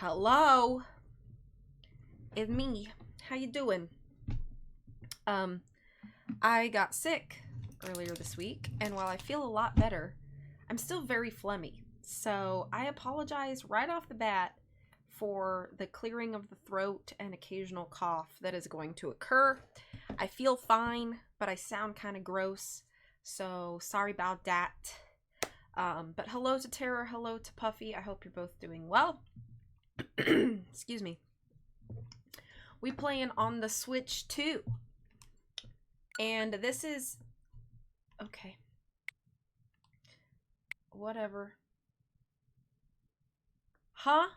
Hello, it's me. How you doing? I got sick earlier this week, and while I feel a lot better, I'm still very phlegmy. So I apologize right off the bat for the clearing of the throat and occasional cough that is going to occur. I feel fine, but I sound kind of gross, so sorry about that. But hello to Tara, hello to Puffy. I hope you're both doing well. Excuse me. We playing on the Switch too. And this is... Okay. Whatever. Huh?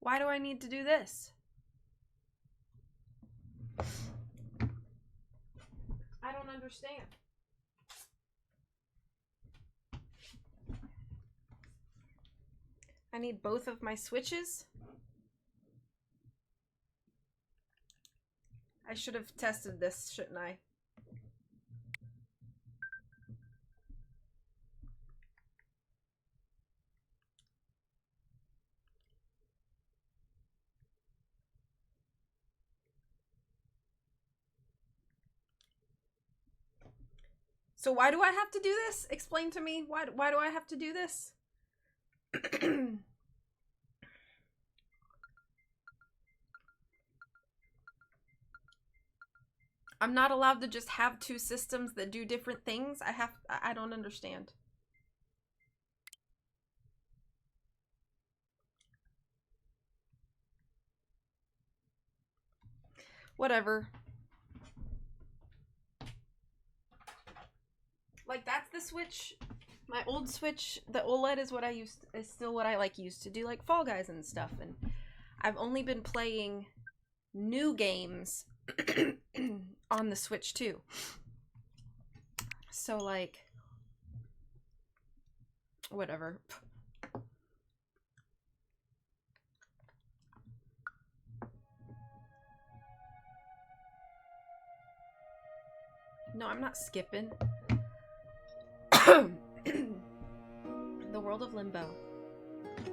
Why do I need to do this? I don't understand. I need both of my switches. I should have tested this, shouldn't I? So why do I have to do this? Explain to me. Why do I have to do this? I'm not allowed to just have two systems that do different things. I don't understand. Whatever. Like, that's the Switch. My old Switch, the OLED is what I is still what I used to do, like Fall Guys and stuff. And I've only been playing new games on the Switch too. So, like, whatever. No, I'm not skipping. The world of Limbo.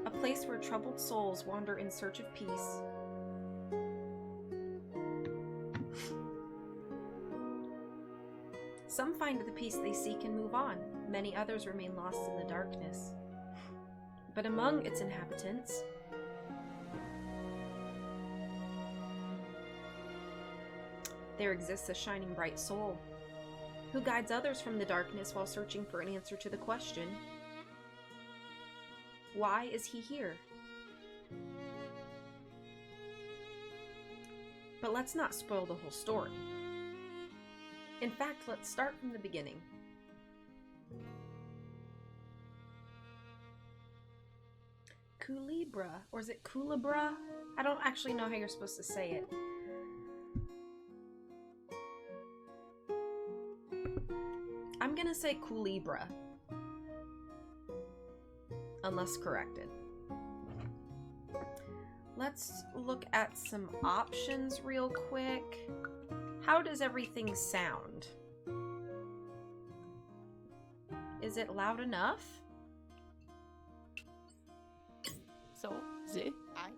A place where troubled souls wander in search of peace. Some find the peace they seek and move on. Many others remain lost in the darkness. But among its inhabitants, there exists a shining bright soul who guides others from the darkness while searching for an answer to the question, why is he here? But let's not spoil the whole story. In fact, let's start from the beginning. Kulebra, or is it Kulebra? I don't actually know how you're supposed to say it. I'm gonna say Kulebra, unless corrected. Let's look at some options real quick. How does everything sound? Is it loud enough? So, sie, I.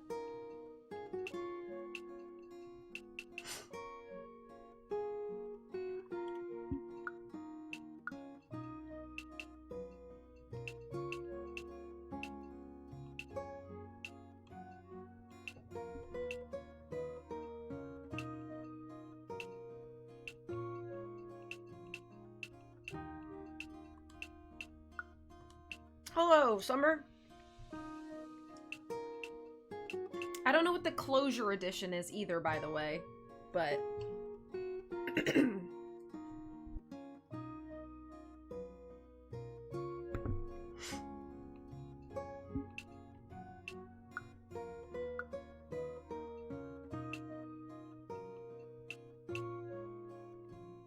Hello, Summer. I don't know what the closure edition is either, by the way, but...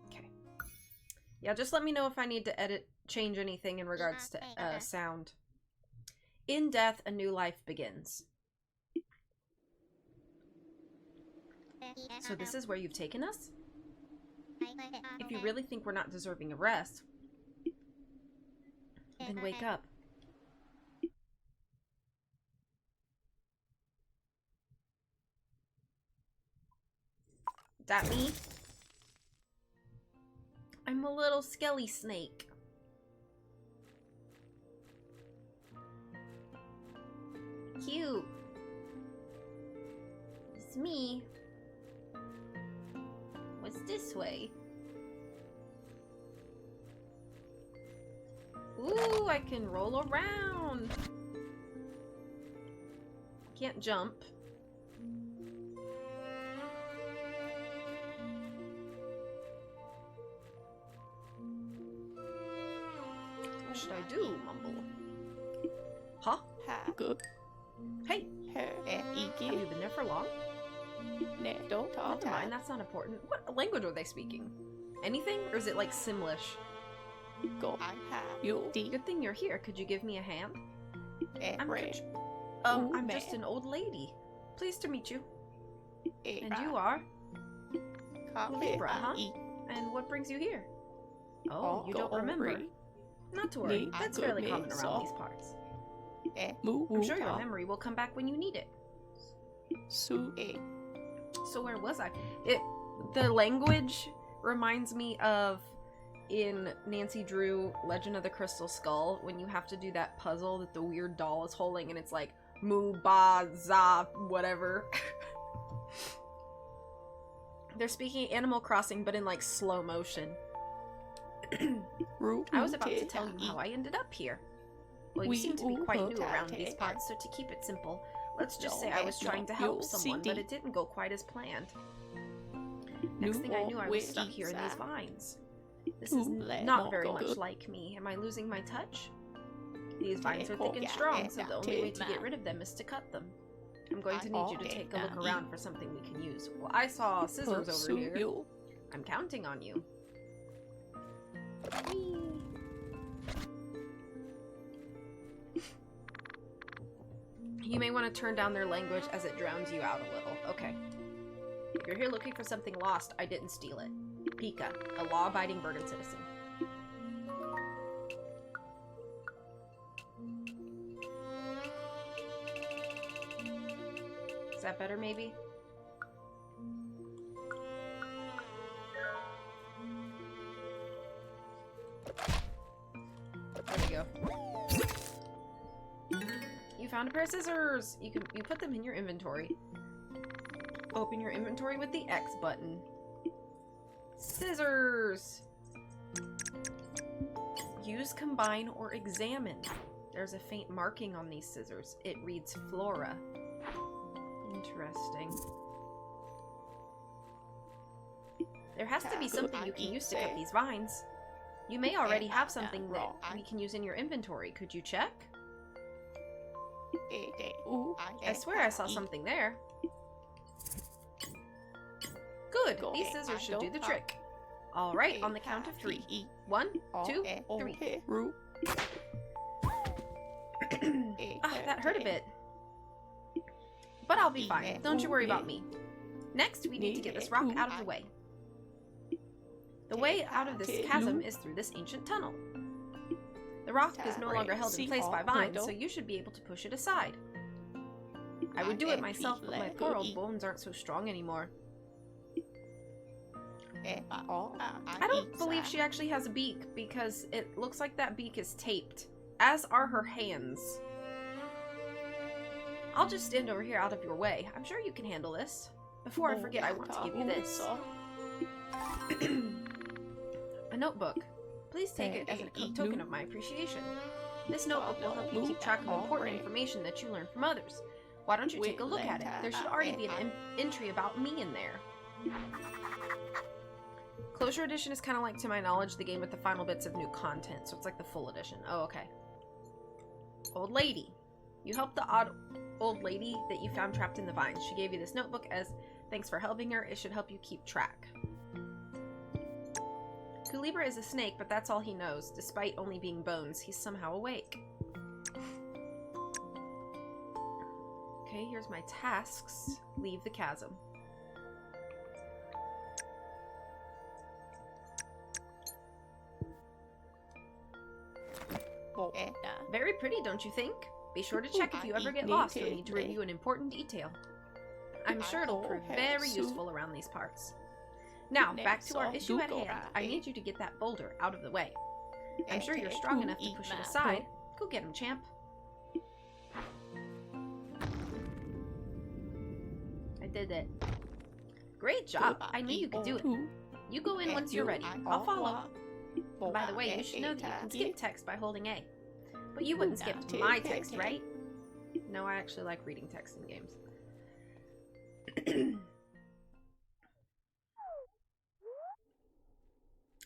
Okay. Yeah, just let me know if I need to change anything in regards to sound. In death, a new life begins. So this is where you've taken us? If you really think we're not deserving of rest, Then wake up. That me? I'm a little skelly snake. Cute. It's me. What's this way? Ooh, I can roll around. Can't jump. What should I do, Mumble? Huh? Good. Hey, have you been there for long? Never mind, that's not important. What language are they speaking? Anything? Or is it like Simlish? Good thing you're here. Could you give me a hand? I'm just an old lady. Pleased to meet you. And you are? Kulebra, huh? And what brings you here? Oh, you don't remember. Not to worry, that's fairly common around these parts. I'm sure your memory will come back when you need it. So where was I? The language reminds me of in Nancy Drew Legend of the Crystal Skull when you have to do that puzzle that the weird doll is holding and it's like moo ba za whatever. They're speaking Animal Crossing but in like slow motion. I was about to tell you how I ended up here. Well, you seem to be quite new around these parts, so to keep it simple, let's just say I was trying to help someone, but it didn't go quite as planned. Next thing I knew, I was stuck here in these vines. This is not very much like me. Am I losing my touch? These vines are thick and strong, so the only way to get rid of them is to cut them. I'm going to need you to take a look around for something we can use. Well, I saw scissors over here. I'm counting on you. Whee! You may want to turn down their language as it drowns you out a little. Okay. If you're here looking for something lost, I didn't steal it. Pika, a law-abiding Bergen citizen. Is that better, maybe? There we go. You found a pair of scissors! You put them in your inventory. Open your inventory with the X button. Scissors! Use, combine, or examine. There's a faint marking on these scissors. It reads Flora. Interesting. There has to be something you can use to cut these vines. You may already have something that we can use in your inventory. Could you check? I swear I saw something there. Good. These scissors should do the trick. Alright, on the count of 3. 1, 2, 3. That hurt a bit. But I'll be fine. Don't you worry about me. Next, we need to get this rock out of the way. The way out of this chasm is through this ancient tunnel. The rock is no longer held in place by vines, so you should be able to push it aside. I would do it myself, but my poor old bones aren't so strong anymore. I don't believe she actually has a beak, because it looks like that beak is taped, as are her hands. I'll just stand over here out of your way. I'm sure you can handle this. Before I forget, I want to give you this. A notebook. Please take it as a token of my appreciation. This notebook will help you keep track of important information that you learn from others. Why don't you take a look at it? There should already be an entry about me in there. Closure Edition is kind of like, to my knowledge, the game with the final bits of new content, so it's like the full edition. Oh, okay. Old lady. You helped the odd old lady that you found trapped in the vines. She gave you this notebook as thanks for helping her. It should help you keep track. Kulebra is a snake, but that's all he knows. Despite only being bones, he's somehow awake. Okay, here's my tasks. Leave the chasm. Very pretty, don't you think? Be sure to check if you ever get lost or need to review an important detail. I'm sure it'll prove very useful around these parts. Now, back to our issue at hand. I need you to get that boulder out of the way. I'm sure you're strong enough to push it aside. Go get him, champ. I did it. Great job. I knew you could do it. You go in once you're ready. I'll follow. And by the way, you should know that you can skip text by holding A. But you wouldn't skip my text, right? No, I actually like reading text in games.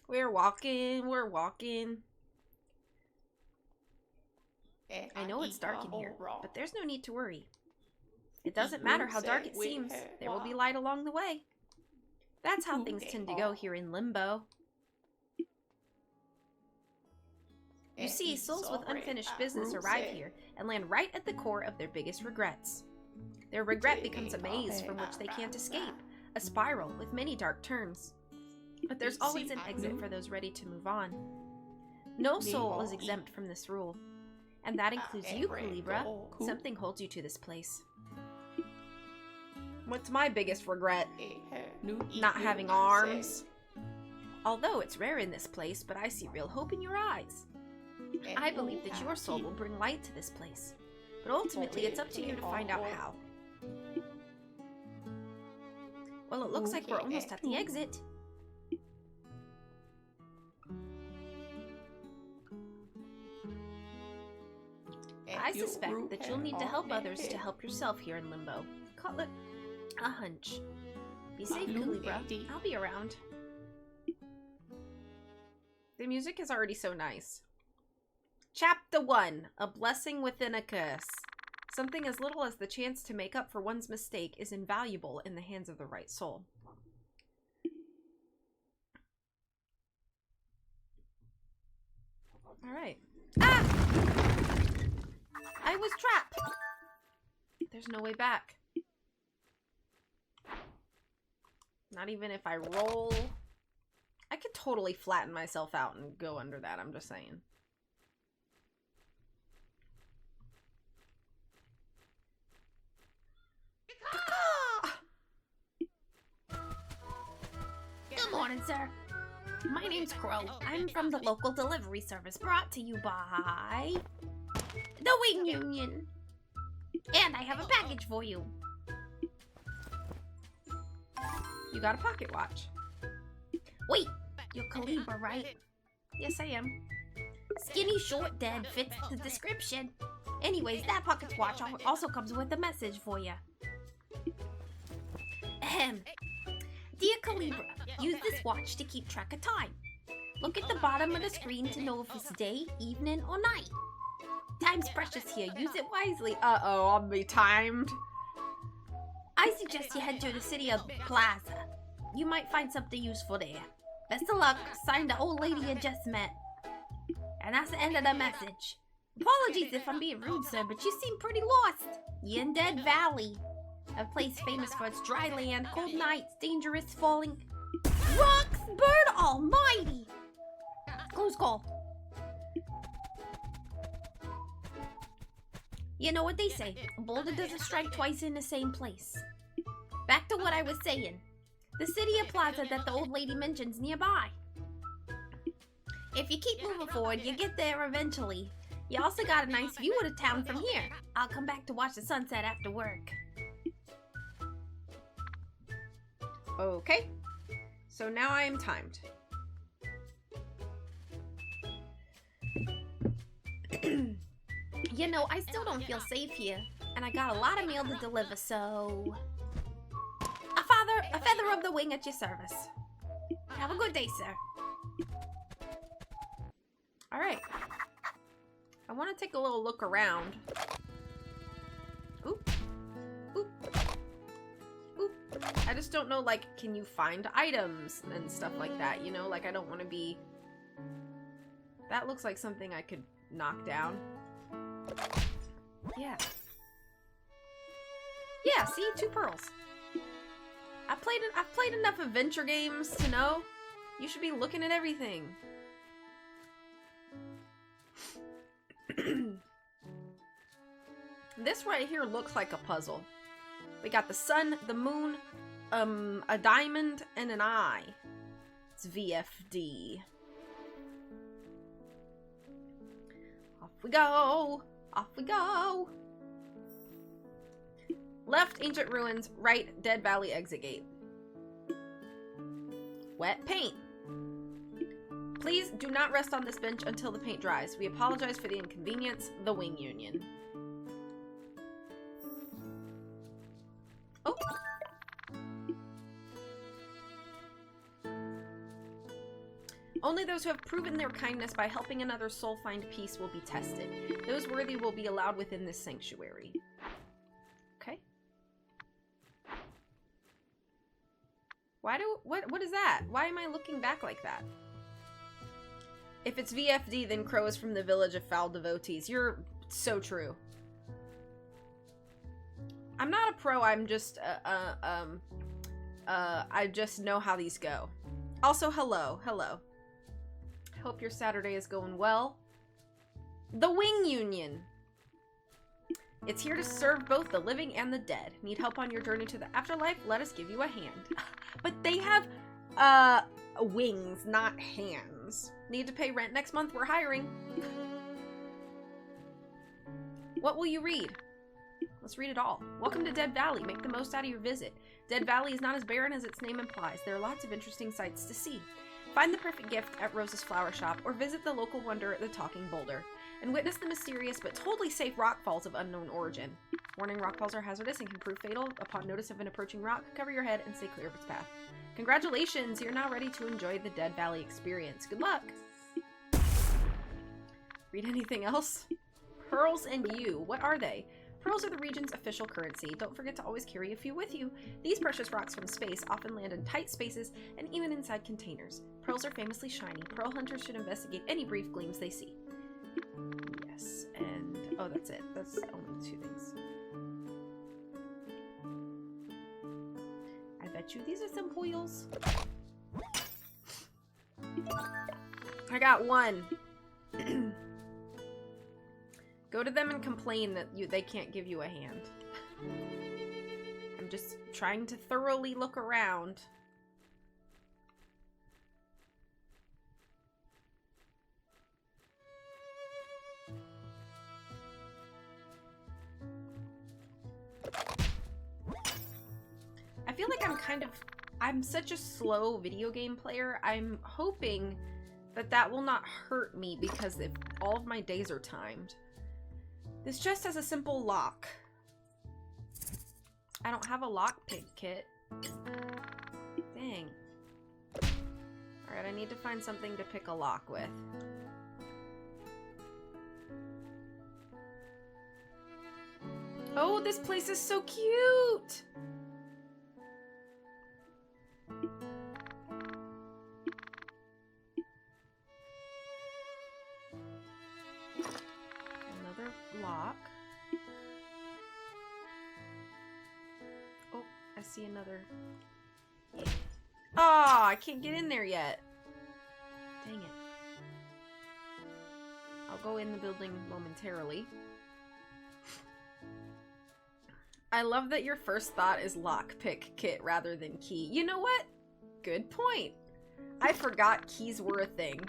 We're walking. I know it's dark in here, but there's no need to worry. It doesn't matter how dark it seems, there will be light along the way. That's how things tend to go here in Limbo. You see, souls with unfinished business arrive here and land right at the core of their biggest regrets. Their regret becomes a maze from which they can't escape, a spiral with many dark turns. But there's always an exit for those ready to move on. No soul is exempt from this rule. And that includes you, Kulebra. Something holds you to this place. What's my biggest regret? Not having arms. Although it's rare in this place, but I see real hope in your eyes. I believe that your soul will bring light to this place. But ultimately, it's up to you to find out how. Well, it looks like we're almost at the exit. I suspect that you'll need to help others to help yourself here in Limbo. Call it a hunch. Be safe, Kulebra. I'll be around. The music is already so nice. Chapter 1. A blessing within a curse. Something as little as the chance to make up for one's mistake is invaluable in the hands of the right soul. Alright. Ah! I was trapped! There's no way back. Not even if I roll. I could totally flatten myself out and go under that, I'm just saying. Good morning, sir. My name's Crow. I'm from the local delivery service brought to you by the Wing Union. And I have a package for you. You got a pocket watch. Wait, you're Kulebra, right? Yes, I am. Skinny, short, dead fits the description. Anyways, that pocket watch also comes with a message for you. Ahem. Dear Kulebra, use this watch to keep track of time. Look at the bottom of the screen to know if it's day, evening, or night. Time's precious here. Use it wisely. Uh-oh, I'll be timed. I suggest you head to the city of Plaza. You might find something useful there. Best of luck. Signed, the old lady you just met. And that's the end of the message. Apologies if I'm being rude, sir, but you seem pretty lost. You're in Dead Valley, a place famous for its dry land, cold nights, dangerous falling rocks. Bird almighty! Close call. You know what they say, a boulder doesn't strike twice in the same place. Back to what I was saying. The city of Plaza that the old lady mentions nearby. If you keep moving forward, you get there eventually. You also got a nice view of the town from here. I'll come back to watch the sunset after work. Okay. So now I am timed. You know, I still don't feel safe here, and I got a lot of mail to deliver, so... A feather of the wing at your service. Have a good day, sir. Alright. I want to take a little look around. Oop. Oop. Oop. I just don't know, like, can you find items and stuff like that, you know? Like, I don't want to be... That looks like something I could knock down. Yeah. Yeah, see? 2 pearls. I've played enough adventure games to know you should be looking at everything. This right here looks like a puzzle. We got the sun, the moon, a diamond, and an eye. It's VFD. Off we go! Off we go! Left, ancient ruins. Right, Dead Valley exit gate. Wet paint. Please do not rest on this bench until the paint dries. We apologize for the inconvenience. The Wing Union. Oh. Only those who have proven their kindness by helping another soul find peace will be tested. Those worthy will be allowed within this sanctuary. Okay. What is that? Why am I looking back like that? If it's VFD, then Crow is from the village of foul devotees. You're so true. I'm not a pro, I'm just, I just know how these go. Also, hello. Hope your Saturday is going well. The Wing Union. It's here to serve both the living and the dead. Need help on your journey to the afterlife? Let us give you a hand. But they have, wings, not hands. Need to pay rent next month? We're hiring. What will you read? Let's read it all. Welcome to Dead Valley. Make the most out of your visit. Dead Valley is not as barren as its name implies. There are lots of interesting sights to see. Find the perfect gift at Rose's Flower Shop or visit the local wonder at the Talking Boulder and witness the mysterious but totally safe rock falls of unknown origin. Warning, rock falls are hazardous and can prove fatal. Upon notice of an approaching rock, cover your head and stay clear of its path. Congratulations! You're now ready to enjoy the Dead Valley experience. Good luck! Read anything else? Pearls and you. What are they? Pearls are the region's official currency. Don't forget to always carry a few with you. These precious rocks from space often land in tight spaces and even inside containers. Pearls are famously shiny. Pearl hunters should investigate any brief gleams they see. Yes, and... oh, that's it. That's only 2 things. I bet you these are some wheels. I got 1. Go to them and complain that they can't give you a hand. I'm just trying to thoroughly look around. I feel like I'm such a slow video game player. I'm hoping that will not hurt me because if all of my days are timed. This chest has a simple lock. I don't have a lockpick kit. Dang. Alright, I need to find something to pick a lock with. Oh, this place is so cute! Lock. Oh, I see another. Yeah. Oh, I can't get in there yet. Dang it. I'll go in the building momentarily. I love that your first thought is lockpick kit rather than key. You know what? Good point. I forgot keys were a thing.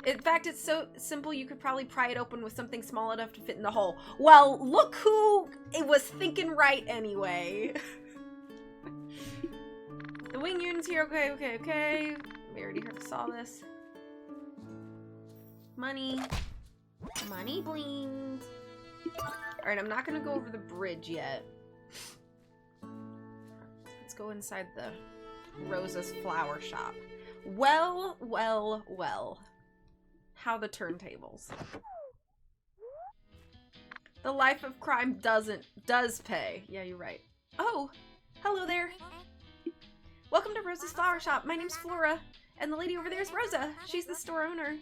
In fact, it's so simple you could probably pry it open with something small enough to fit in the hole. Well, look who it was thinking right anyway. The Wing Union's here. Okay. We already saw this. Money. Money blings. Alright, I'm not gonna go over the bridge yet. Let's go inside the Rosa's Flower Shop. Well. How the turntables. The life of crime does pay. Yeah, you're right. Oh, hello there. Welcome to Rosa's Flower Shop. My name's Flora, and the lady over there is Rosa. She's the store owner.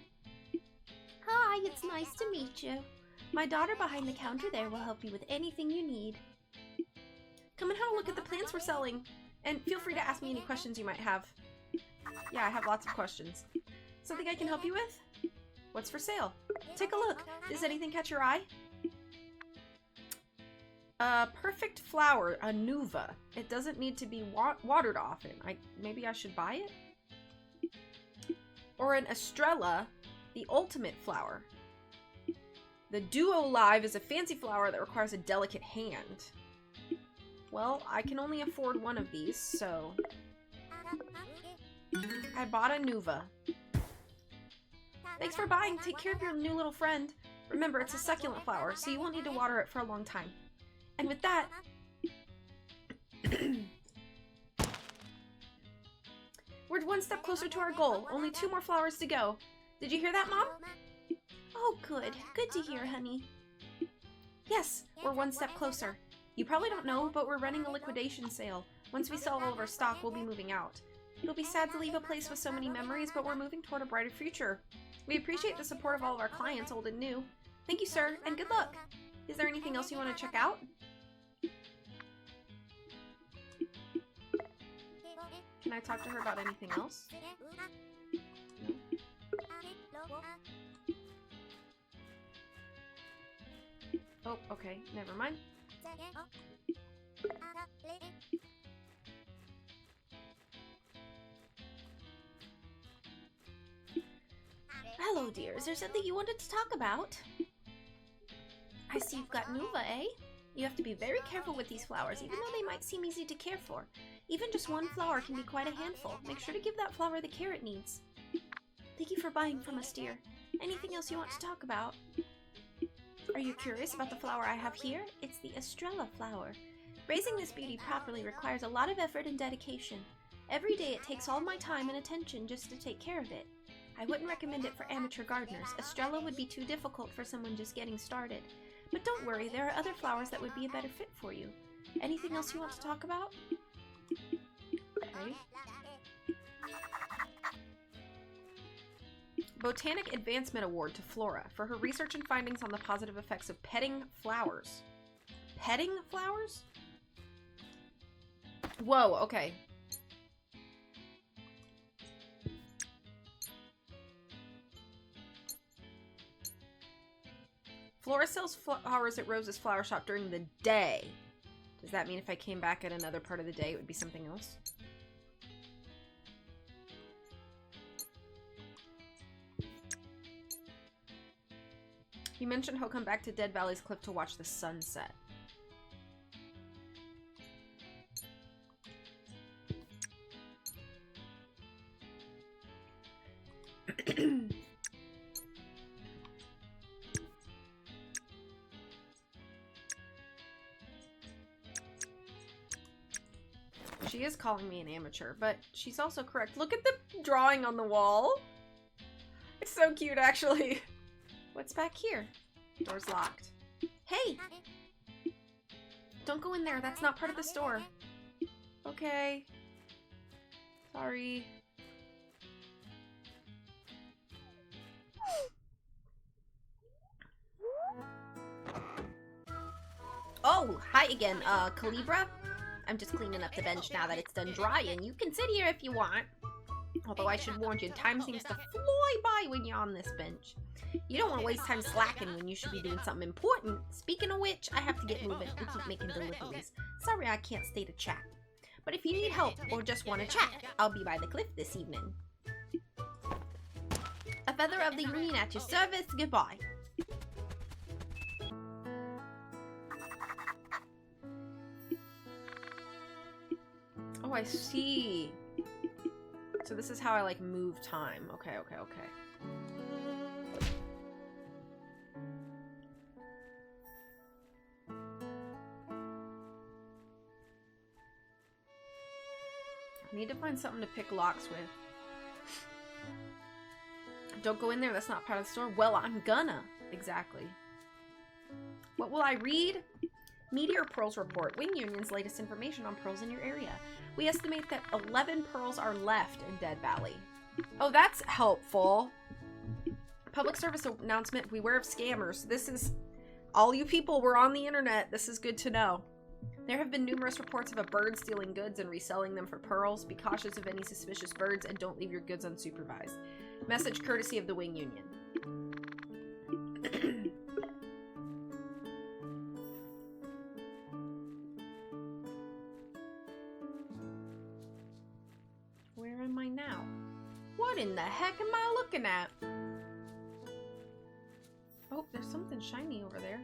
Hi, it's nice to meet you. My daughter behind the counter there will help you with anything you need. Come and have a look at the plants we're selling, and feel free to ask me any questions you might have. Yeah, I have lots of questions. Something I can help you with? What's for sale? Take a look. Does anything catch your eye? Perfect flower, a nuva. It doesn't need to be watered often. Maybe I should buy it? Or an estrella, the ultimate flower. The duo live is a fancy flower that requires a delicate hand. Well, I can only afford one of these, so I bought a nuva. Thanks for buying. Take care of your new little friend. Remember, it's a succulent flower, so you won't need to water it for a long time. And with that, we're one step closer to our goal. Only 2 more flowers to go. Did you hear that, Mom? Oh, good. Good to hear, honey. Yes, we're one step closer. You probably don't know, but we're running a liquidation sale. Once we sell all of our stock, we'll be moving out. It'll be sad to leave a place with so many memories, but we're moving toward a brighter future. We appreciate the support of all of our clients, old and new. Thank you, sir, and good luck. Is there anything else you want to check out? Can I talk to her about anything else? No. Oh, okay. Never mind. Hello, dear. Is there something you wanted to talk about? I see you've got nuva, eh? You have to be very careful with these flowers, even though they might seem easy to care for. Even just one flower can be quite a handful. Make sure to give that flower the care it needs. Thank you for buying from us, dear. Anything else you want to talk about? Are you curious about the flower I have here? It's the Estrella flower. Raising this beauty properly requires a lot of effort and dedication. Every day it takes all my time and attention just to take care of it. I wouldn't recommend it for amateur gardeners. Estrella would be too difficult for someone just getting started. But don't worry, there are other flowers that would be a better fit for you. Anything else you want to talk about? Okay. Botanic Advancement Award to Flora for her research and findings on the positive effects of petting flowers. Petting flowers? Whoa, okay. Flora sells flowers at Rose's flower shop during the day. Does that mean if I came back at another part of the day, it would be something else? He mentioned he'll come back to Dead Valley's Cliff to watch the sunset. She is calling me an amateur, but she's also correct. Look at the drawing on the wall. It's so cute, actually. What's back here? Door's locked. Hey! Don't go in there. That's not part of the store. Okay. Sorry. Oh, hi again, Kulebra. I'm just cleaning up the bench now that it's done drying. You can sit here if you want. Although I should warn you, time seems to fly by when you're on this bench. You don't want to waste time slacking when you should be doing something important. Speaking of which, I have to get moving and keep making deliveries. Sorry I can't stay to chat. But if you need help or just want to chat, I'll be by the cliff this evening. A feather of the union at your service. Goodbye. Oh, I see. So this is how I, like, move time. Okay. I need to find something to pick locks with. Don't go in there, that's not part of the store. Well, I'm gonna. Exactly. What will I read? Meteor Pearls Report. Wing Union's latest information on pearls in your area. We estimate that 11 pearls are left in Dead Valley. Oh, that's helpful. Public service announcement. Beware of scammers. This is... All you people were on the internet. This is good to know. There have been numerous reports of a bird stealing goods and reselling them for pearls. Be cautious of any suspicious birds and don't leave your goods unsupervised. Message courtesy of the Wing Union. What in the heck am I looking at? Oh, there's something shiny over there.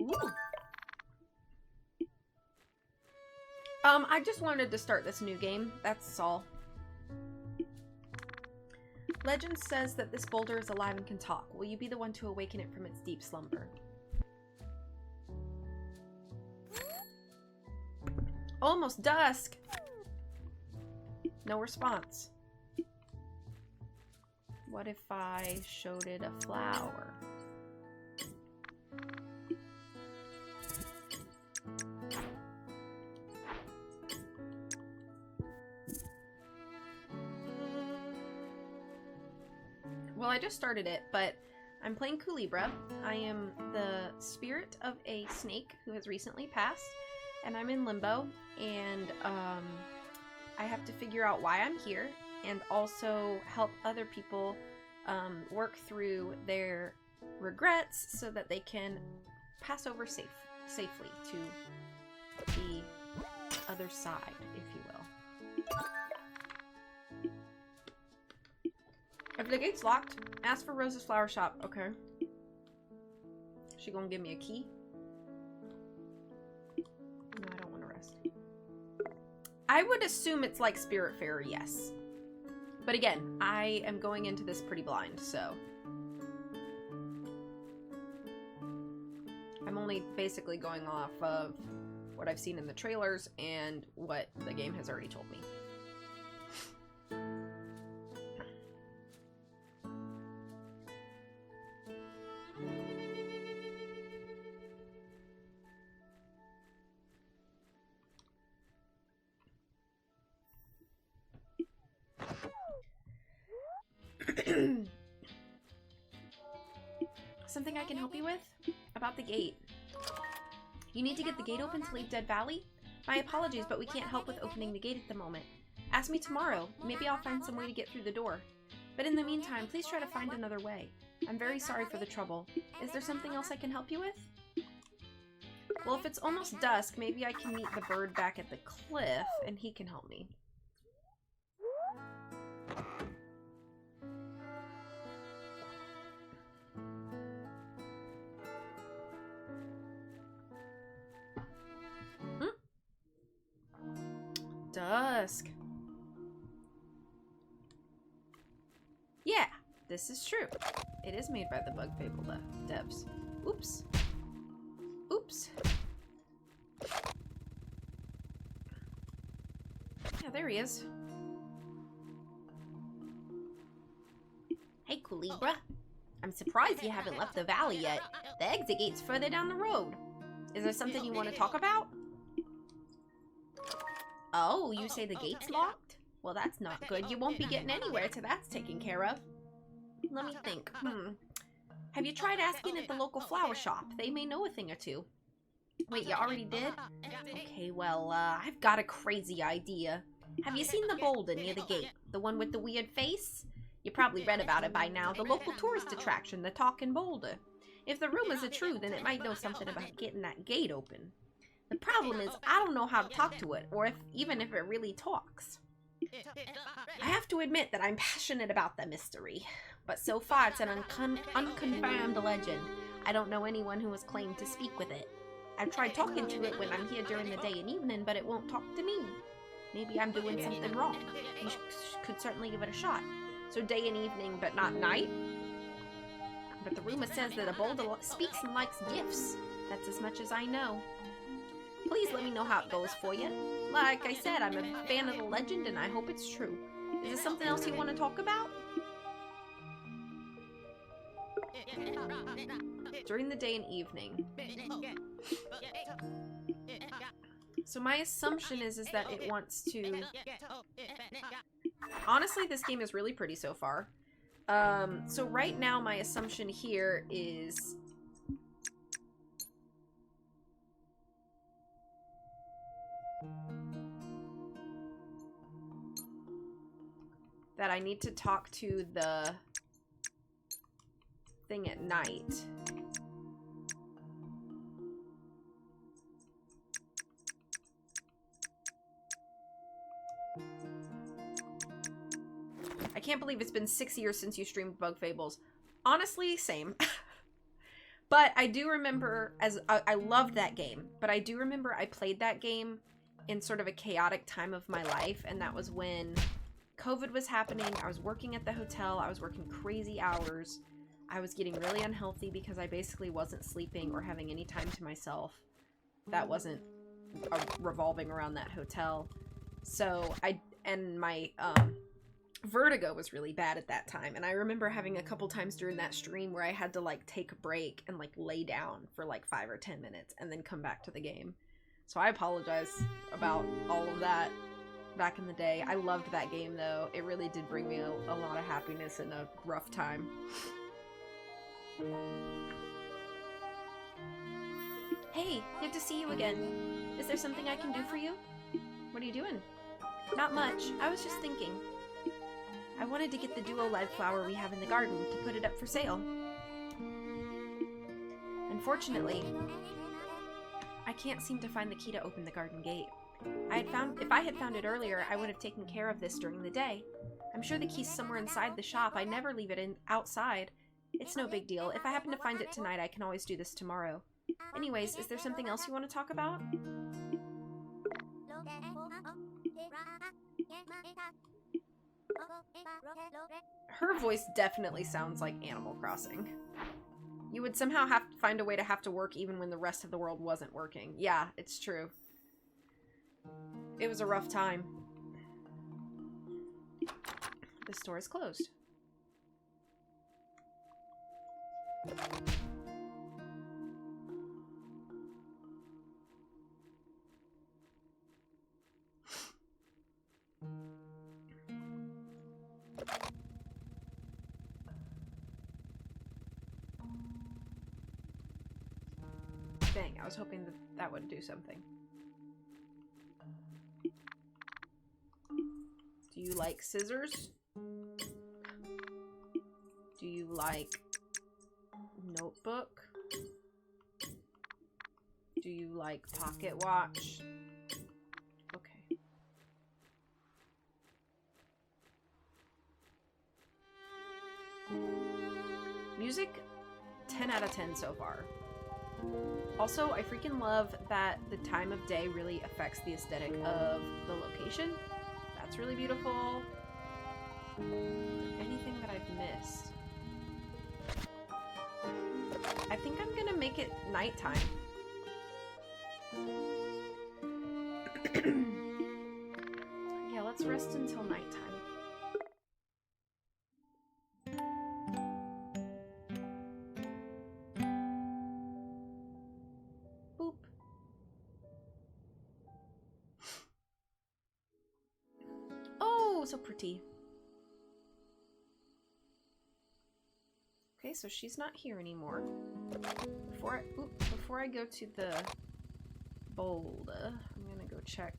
Ooh. I just wanted to start this new game. That's all. Legend says that this boulder is alive and can talk. Will you be the one to awaken it from its deep slumber? Almost dusk. No response. What if I showed it a flower? Well, I just started it, but I'm playing Kulebra. I am the spirit of a snake who has recently passed, and I'm in Limbo, and I have to figure out why I'm here, and also help other people work through their regrets so that they can pass over safely to the other side, if you will. If the gate's locked, ask for Rose's flower shop. Okay. She gonna give me a key? No, I don't want to rest. I would assume it's like Spirit Fairy, yes. But again, I am going into this pretty blind, so I'm only basically going off of what I've seen in the trailers and what the game has already told me. Something I can help you with? About the gate. You need to get the gate open to leave Dead Valley? My apologies, but we can't help with opening the gate at the moment. Ask me tomorrow. Maybe I'll find some way to get through the door. But in the meantime, please try to find another way. I'm very sorry for the trouble. Is there something else I can help you with? Well, if it's almost dusk, maybe I can meet the bird back at the cliff, and he can help me. Dusk. Yeah, this is true. It is made by the Bug Fable devs. Oops. Oops. Yeah, there he is. Hey, Kulebra. I'm surprised you haven't left the valley yet. The exit gate's further down the road. Is there something you want to talk about? Oh, you say the gate's locked? Well, that's not good. You won't be getting anywhere till that's taken care of. Let me think. Have you tried asking at the local flower shop? They may know a thing or two. Wait, you already did? Okay, well, I've got a crazy idea. Have you seen the boulder near the gate? The one with the weird face? You probably read about it by now. The local tourist attraction, the Talking Boulder. If the rumors are true, then it might know something about getting that gate open. The problem is, I don't know how to talk to it, or even if it really talks. I have to admit that I'm passionate about the mystery, but so far it's an unconfirmed legend. I don't know anyone who has claimed to speak with it. I've tried talking to it when I'm here during the day and evening, but it won't talk to me. Maybe I'm doing something wrong. You could certainly give it a shot. So day and evening, but not night? But the rumor says that a boulder speaks and likes gifts. That's as much as I know. Please let me know how it goes for you. Like I said, I'm a fan of the legend and I hope it's true. Is there something else you want to talk about? During the day and evening. So my assumption is that it wants to... Honestly, this game is really pretty so far. So right now my assumption here is... that I need to talk to the thing at night. can't believe it's been 6 years since you streamed Bug Fables. Honestly, same. But I do remember, I loved that game, but I do remember I played that game in sort of a chaotic time of my life, and that was when COVID was happening. I was working at the hotel. I was working crazy hours. I was getting really unhealthy because I basically wasn't sleeping or having any time to myself. That wasn't revolving around that hotel. So my vertigo was really bad at that time, and I remember having a couple times during that stream where I had to like take a break and like lay down for like 5 or 10 minutes and then come back to the game. So I apologize about all of that back in the day. I loved that game though. It really did bring me a lot of happiness in a rough time. Hey, good to see you again. Is there something I can do for you? What are you doing? Not much. I was just thinking. I wanted to get the duo live flower we have in the garden to put it up for sale. Unfortunately, I can't seem to find the key to open the garden gate. If I had found it earlier, I would have taken care of this during the day. I'm sure the key's somewhere inside the shop. I never leave it outside. It's no big deal. If I happen to find it tonight, I can always do this tomorrow. Anyways, is there something else you want to talk about? Her voice definitely sounds like Animal Crossing. You would somehow have to find a way to have to work even when the rest of the world wasn't working. Yeah, it's true. It was a rough time. The store is closed. Dang, I was hoping that would do something. Do you like scissors? Do you like notebook? Do you like pocket watch? Okay. Music, 10 out of 10 so far. Also, I freaking love that the time of day really affects the aesthetic of the location. That's really beautiful. Anything that I've missed? I think I'm gonna make it nighttime. Yeah, let's rest until nighttime. Boop. Oh, so pretty. Okay, so she's not here anymore. Before I go to the boulder, I'm gonna go check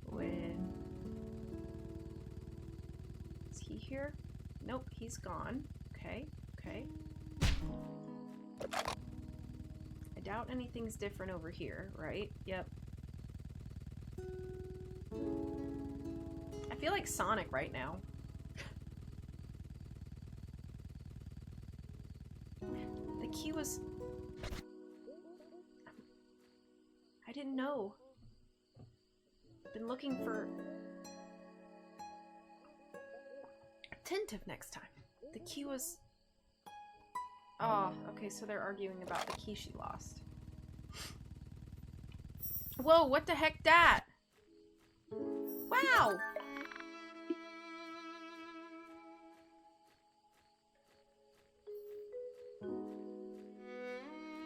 when... Is he here? Nope, he's gone. Okay, okay. I doubt anything's different over here, right? Yep. I feel like Sonic right now. The key was... I didn't know. I've been looking for... Attentive next time. The key was... Oh, okay, so they're arguing about the key she lost. Whoa, what the heck that? Wow!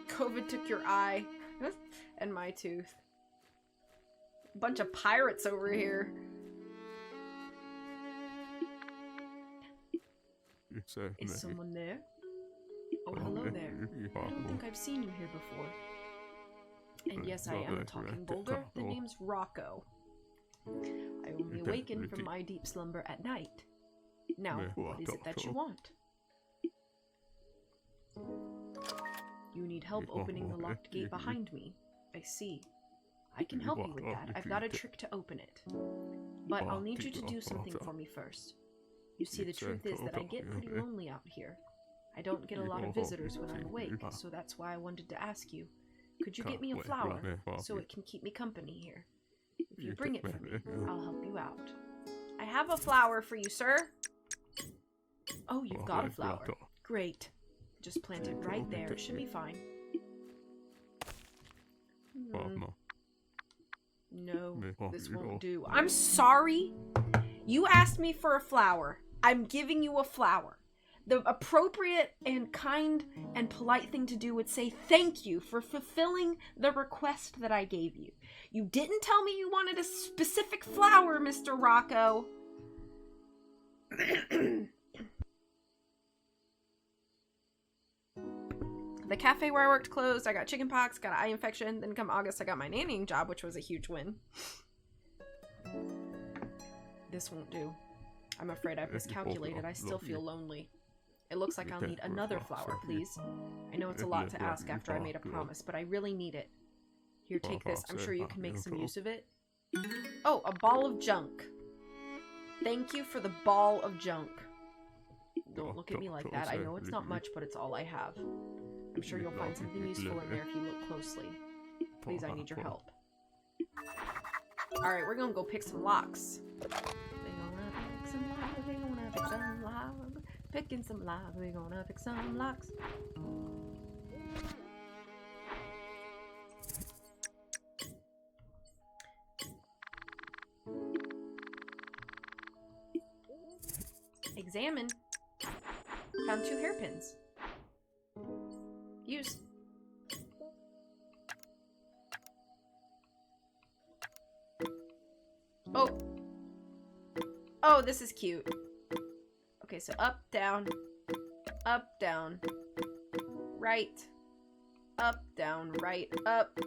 COVID took your eye. And my tooth. Bunch of pirates over here. Is someone there? Oh, hello there. I don't think I've seen you here before. And yes, I am a talking boulder. The name's Rocco. I only awaken from my deep slumber at night. Now, what is it that you want? You need help opening the locked gate behind me. I see. I can help you with that. I've got a trick to open it. But I'll need you to do something for me first. You see, the truth is that I get pretty lonely out here. I don't get a lot of visitors when I'm awake, so that's why I wanted to ask you, could you get me a flower so it can keep me company here? If you bring it for me, I'll help you out. I have a flower for you, sir. Oh, you've got a flower. Great. Just plant it right there. It should be fine. No, this won't do. I'm sorry. You asked me for a flower. I'm giving you a flower. The appropriate and kind and polite thing to do would say thank you for fulfilling the request that I gave you. You didn't tell me you wanted a specific flower, Mr. Rocco. The cafe where I worked closed. I got chickenpox, got an eye infection. Then come August, I got my nannying job, which was a huge win. This won't do. I'm afraid I've miscalculated. I still feel lonely. It looks like I'll need another flower, please. I know it's a lot to ask after I made a promise, but I really need it. Here, take this. I'm sure you can make some use of it. Oh, a ball of junk. Thank you for the ball of junk. Don't look at me like that. I know it's not much, but it's all I have. I'm sure you'll find something useful in there if you look closely. Please, I need your help. Alright, we're gonna go pick some locks. We're gonna pick some locks. We're gonna pick some locks. Picking some locks. We're gonna pick some locks. Examine. Found 2 hairpins. Use. Oh. Oh, this is cute. Okay, so up, down, right, up, down, right, up,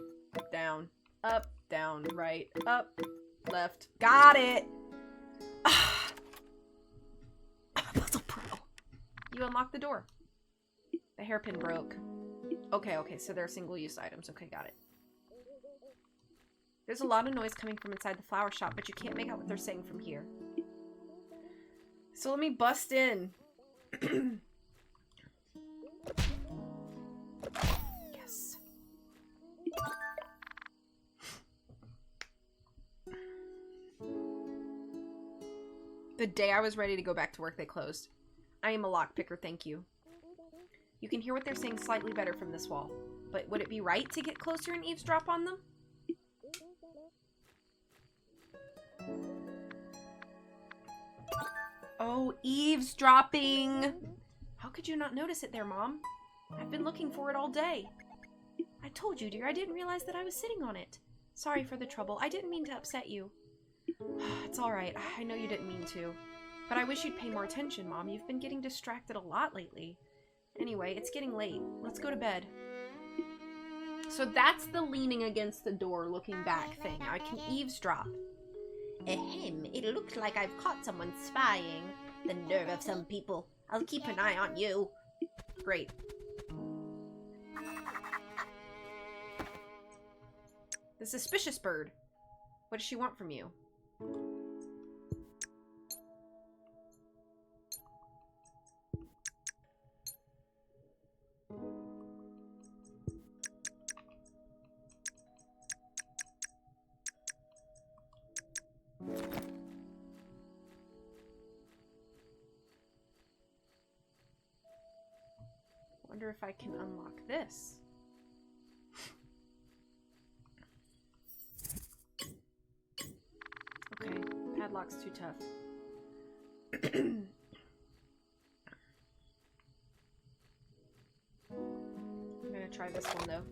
down, right, up, left. Got it! Puzzle Pro. You unlock the door. The hairpin broke. Okay, so they're single-use items. Okay, got it. There's a lot of noise coming from inside the flower shop, but you can't make out what they're saying from here. So let me bust in. Yes. The day I was ready to go back to work, they closed. I am a lockpicker, thank you. You can hear what they're saying slightly better from this wall. But would it be right to get closer and eavesdrop on them? Oh, eavesdropping! How could you not notice it there, Mom? I've been looking for it all day. I told you, dear, I didn't realize that I was sitting on it. Sorry for the trouble. I didn't mean to upset you. It's alright. I know you didn't mean to. But I wish you'd pay more attention, Mom. You've been getting distracted a lot lately. Anyway, it's getting late. Let's go to bed. So that's the leaning against the door, looking back thing. I can eavesdrop. Ahem, it looks like I've caught someone spying. The nerve of some people. I'll keep an eye on you. Great. The suspicious bird. What does she want from you? Wonder if I can unlock this. Okay, padlock's too tough. I'm gonna try this one though.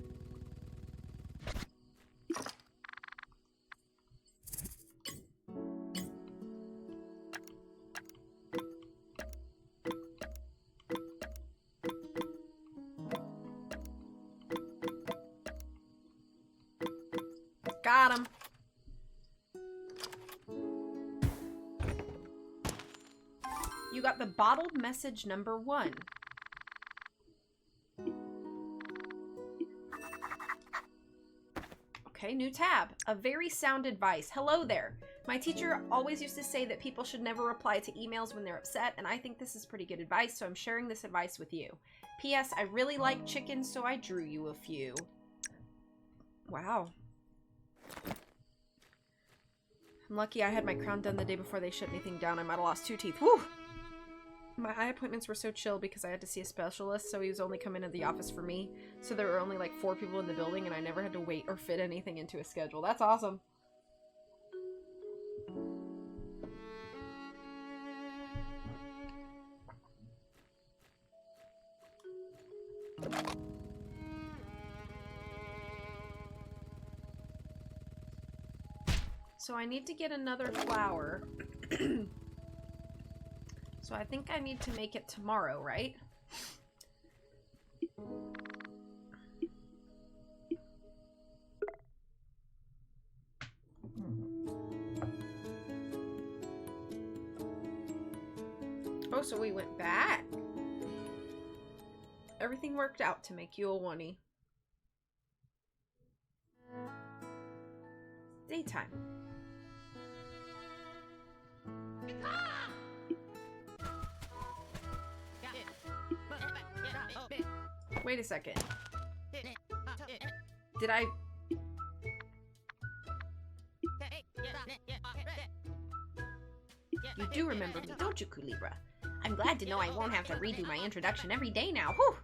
Got him. You got the bottled message number 1. Okay, new tab. A very sound advice. Hello there. My teacher always used to say that people should never reply to emails when they're upset, and I think this is pretty good advice, so I'm sharing this advice with you. P.S. I really like chicken, so I drew you a few. Wow. I'm lucky I had my crown done the day before they shut anything down. I might have lost 2 teeth. Woo! My eye appointments were so chill because I had to see a specialist, so he was only coming into the office for me. So there were only like 4 people in the building, and I never had to wait or fit anything into a schedule. That's awesome. So I need to get another flower. So I think I need to make it tomorrow, right? Oh, so we went back. Everything worked out to make you a oney. Daytime. Wait a second. Did I... You do remember me, don't you, Kulebra? I'm glad to know I won't have to redo my introduction every day now. Whew!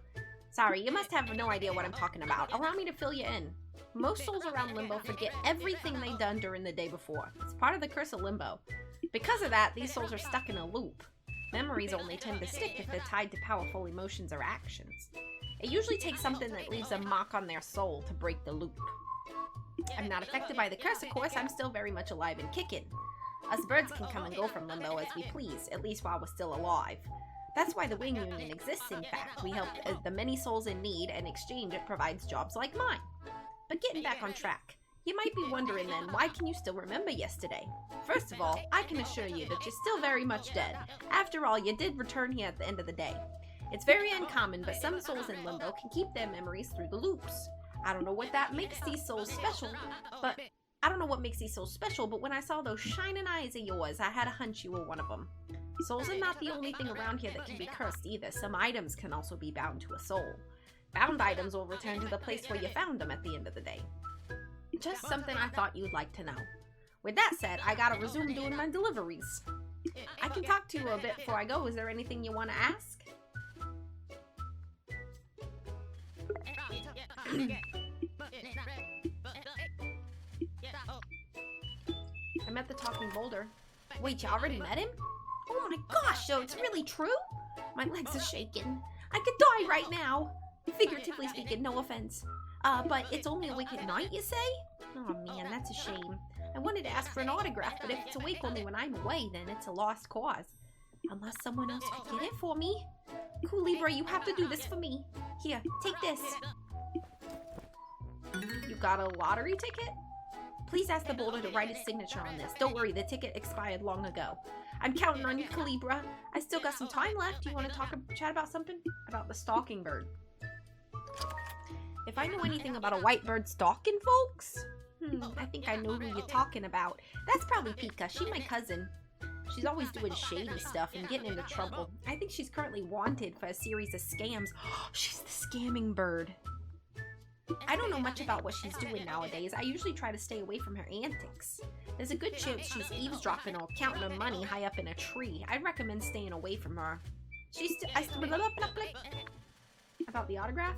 Sorry, you must have no idea what I'm talking about. Allow me to fill you in. Most souls around Limbo forget everything they've done during the day before. It's part of the curse of Limbo. Because of that, these souls are stuck in a loop. Memories only tend to stick if they're tied to powerful emotions or actions. It usually takes something that leaves a mark on their soul to break the loop. I'm not affected by the curse, of course. I'm still very much alive and kicking. Us birds can come and go from Limbo as we please, at least while we're still alive. That's why the Wing Union exists, in fact. We help the many souls in need, and in exchange it provides jobs like mine. But getting back on track, you might be wondering then, why can you still remember yesterday? First of all, I can assure you that you're still very much dead. After all, you did return here at the end of the day. It's very uncommon, but some souls in Limbo can keep their memories through the loops. I don't know what makes these souls special, but when I saw those shining eyes of yours, I had a hunch you were one of them. Souls are not the only thing around here that can be cursed either. Some items can also be bound to a soul. Bound items will return to the place where you found them at the end of the day. Just something I thought you'd like to know. With that said, I gotta resume doing my deliveries. I can talk to you a bit before I go. Is there anything you want to ask? I met the talking boulder. Wait, you already met him? Oh my gosh, so it's really true? My legs are shaking. I could die right now. Figuratively speaking, no offense. But it's only awake at night, you say? Oh man, that's a shame. I wanted to ask for an autograph, but if it's awake only when I'm away, then it's a lost cause. Unless someone else could get it for me. Kulebra, you have to do this for me. Here, take this. You got a lottery ticket? Please ask the boulder to write his signature on this. Don't worry, the ticket expired long ago. I'm counting on you, Kulebra. I still got some time left. Do you want to chat about something? About the stalking bird. If I know anything about a white bird stalking folks? I think I know who you're talking about. That's probably Pika. She's my cousin. She's always doing shady stuff and getting into trouble. I think she's currently wanted for a series of scams. She's the scamming bird. I don't know much about what she's doing nowadays. I usually try to stay away from her antics. There's a good chance she's eavesdropping or counting her money high up in a tree. I'd recommend staying away from her. About the autograph?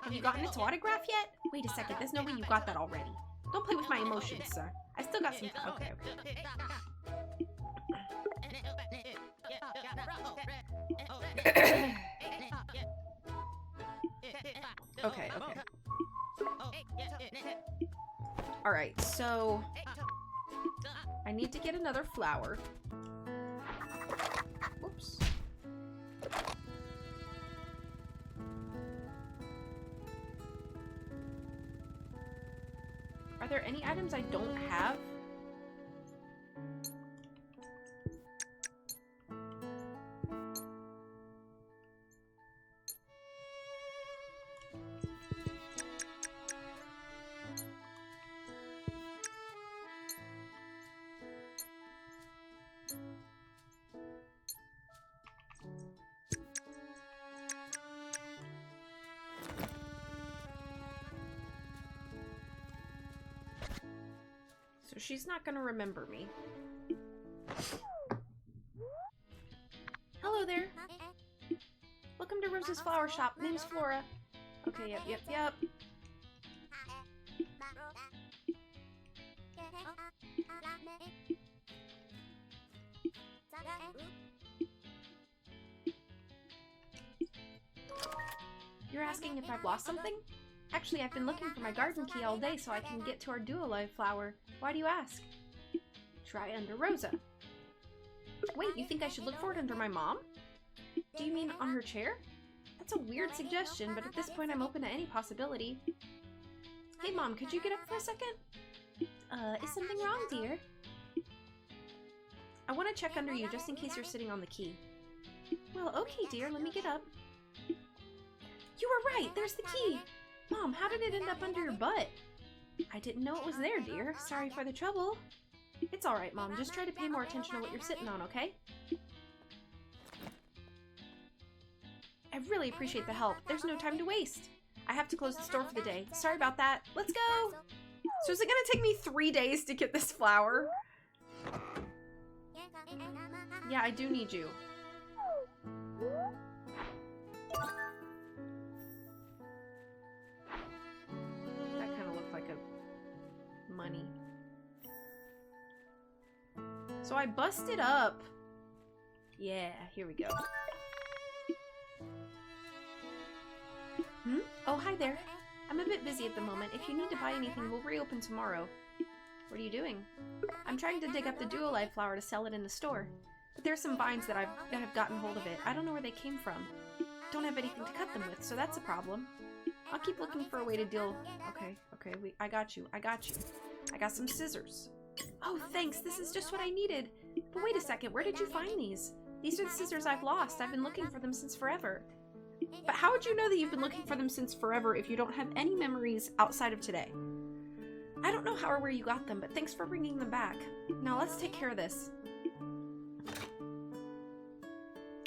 Have you gotten its autograph yet? Wait a second, there's no way you got that already. Don't play with my emotions, sir. I still got some time. Okay. Okay. Alright, so I need to get another flower. Whoops. Are there any items I don't have? So she's not gonna remember me. Hello there. Welcome to Rose's Flower Shop. Name's Flora. Okay, yep. You're asking if I've lost something? Actually, I've been looking for my garden key all day so I can get to our duo-life flower. Why do you ask? Try under Rosa. Wait, you think I should look for it under my mom? Do you mean on her chair? That's a weird suggestion, but at this point I'm open to any possibility. Hey Mom, could you get up for a second? Is something wrong, dear? I want to check under you just in case you're sitting on the key. Well, okay dear, let me get up. You were right, there's the key! Mom, how did it end up under your butt? I didn't know it was there, dear. Sorry for the trouble. It's alright, Mom. Just try to pay more attention to what you're sitting on, okay? I really appreciate the help. There's no time to waste. I have to close the store for the day. Sorry about that. Let's go! So is it gonna take me 3 days to get this flower? Yeah, I do need you. That kind of looked like a money. So I busted up. Yeah, here we go. Oh, hi there. I'm a bit busy at the moment. If you need to buy anything, we'll reopen tomorrow. What are you doing? I'm trying to dig up the duo-life flower to sell it in the store. But there's some vines that have gotten hold of it. I don't know where they came from. Don't have anything to cut them with, so that's a problem. I'll keep looking for a way to deal... Okay, I got you. I got some scissors. Oh, thanks. This is just what I needed. But wait a second. Where did you find these? These are the scissors I've lost. I've been looking for them since forever. But how would you know that you've been looking for them since forever if you don't have any memories outside of today? I don't know how or where you got them, but thanks for bringing them back. Now let's take care of this.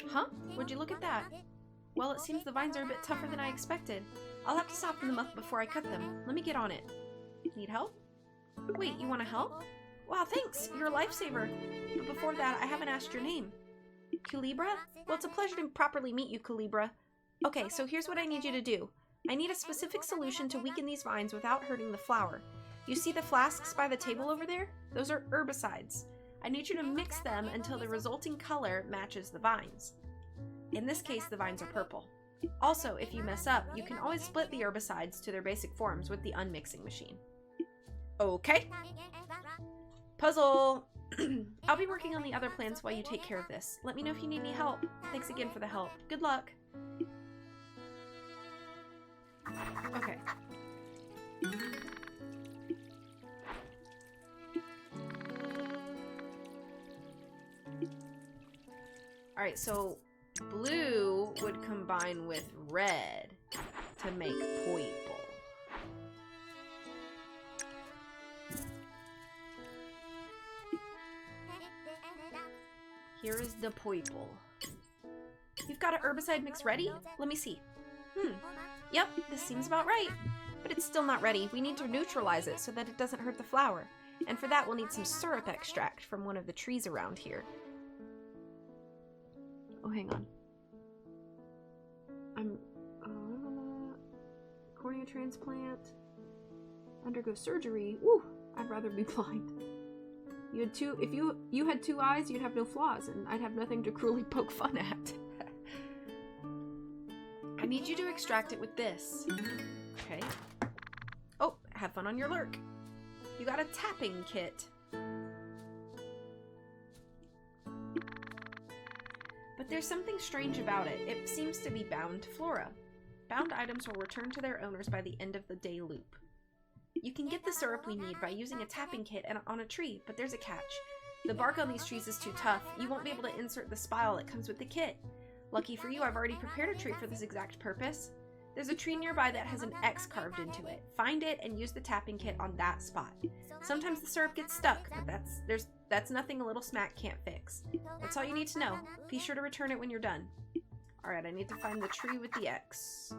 Huh? Would you look at that? Well, it seems the vines are a bit tougher than I expected. I'll have to soften them up before I cut them. Let me get on it. Need help? Wait, you want to help? Wow, thanks! You're a lifesaver. But before that, I haven't asked your name. Kulebra? Well, it's a pleasure to properly meet you, Kulebra. Okay, so here's what I need you to do. I need a specific solution to weaken these vines without hurting the flower. You see the flasks by the table over there? Those are herbicides. I need you to mix them until the resulting color matches the vines. In this case, the vines are purple. Also, if you mess up, you can always split the herbicides to their basic forms with the unmixing machine. Okay. Puzzle! I'll be working on the other plans while you take care of this. Let me know if you need any help. Thanks again for the help. Good luck. Okay. Alright, so blue would combine with red to make purple. Here is the purple. You've got an herbicide mix ready? Let me see. Yep, this seems about right. But it's still not ready. We need to neutralize it so that it doesn't hurt the flower. And for that, we'll need some syrup extract from one of the trees around here. Oh, hang on. Cornea transplant. Undergo surgery. Ooh, I'd rather be blind. You had two. If you had two eyes, you'd have no flaws, and I'd have nothing to cruelly poke fun at. I need you to extract it with this. Okay. Oh, have fun on your lurk. You got a tapping kit. But there's something strange about it. It seems to be bound to flora. Bound items will return to their owners by the end of the day loop. You can get the syrup we need by using a tapping kit on a tree, but there's a catch. The bark on these trees is too tough. You won't be able to insert the spile that comes with the kit. Lucky for you, I've already prepared a tree for this exact purpose. There's a tree nearby that has an X carved into it. Find it and use the tapping kit on that spot. Sometimes the syrup gets stuck, but that's nothing a little smack can't fix. That's all you need to know. Be sure to return it when you're done. Alright, I need to find the tree with the X.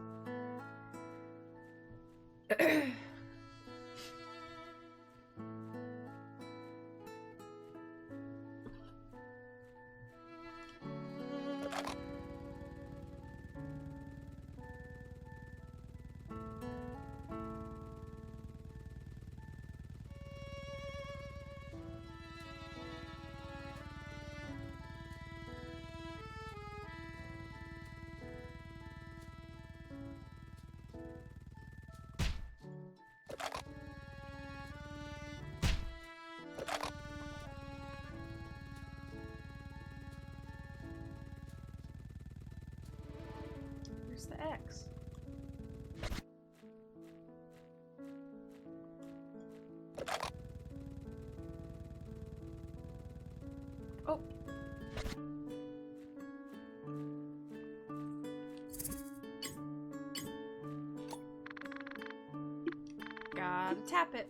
the X? Oh. Gotta tap it.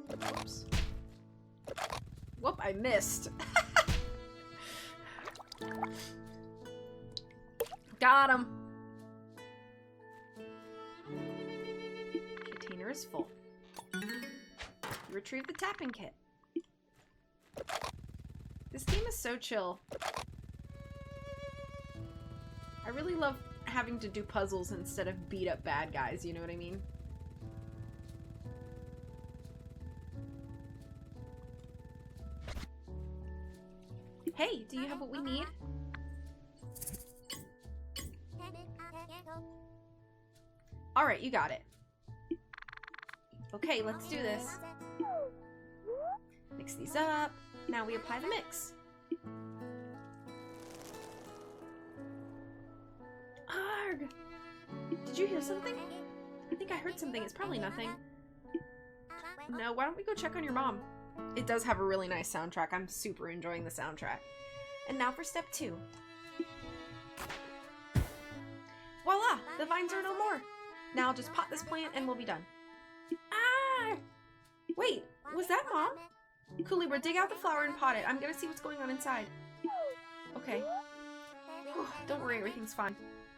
Whoops. Whoop, I missed. Got him. Container is full. Retrieve the tapping kit. This game is so chill. I really love having to do puzzles instead of beat up bad guys, you know what I mean? Hey, do you have what we need? Alright, you got it. Okay, let's do this. Mix these up. Now we apply the mix. Arg! Did you hear something? I think I heard something. It's probably nothing. No, why don't we go check on your mom? It does have a really nice soundtrack. I'm super enjoying the soundtrack. And now for step 2. Voila! The vines are no more. Now I'll just pot this plant and we'll be done. Ah! Wait, was that Mom? Kulebra, dig out the flower and pot it. I'm gonna see what's going on inside. Okay. Whew, don't worry, everything's fine.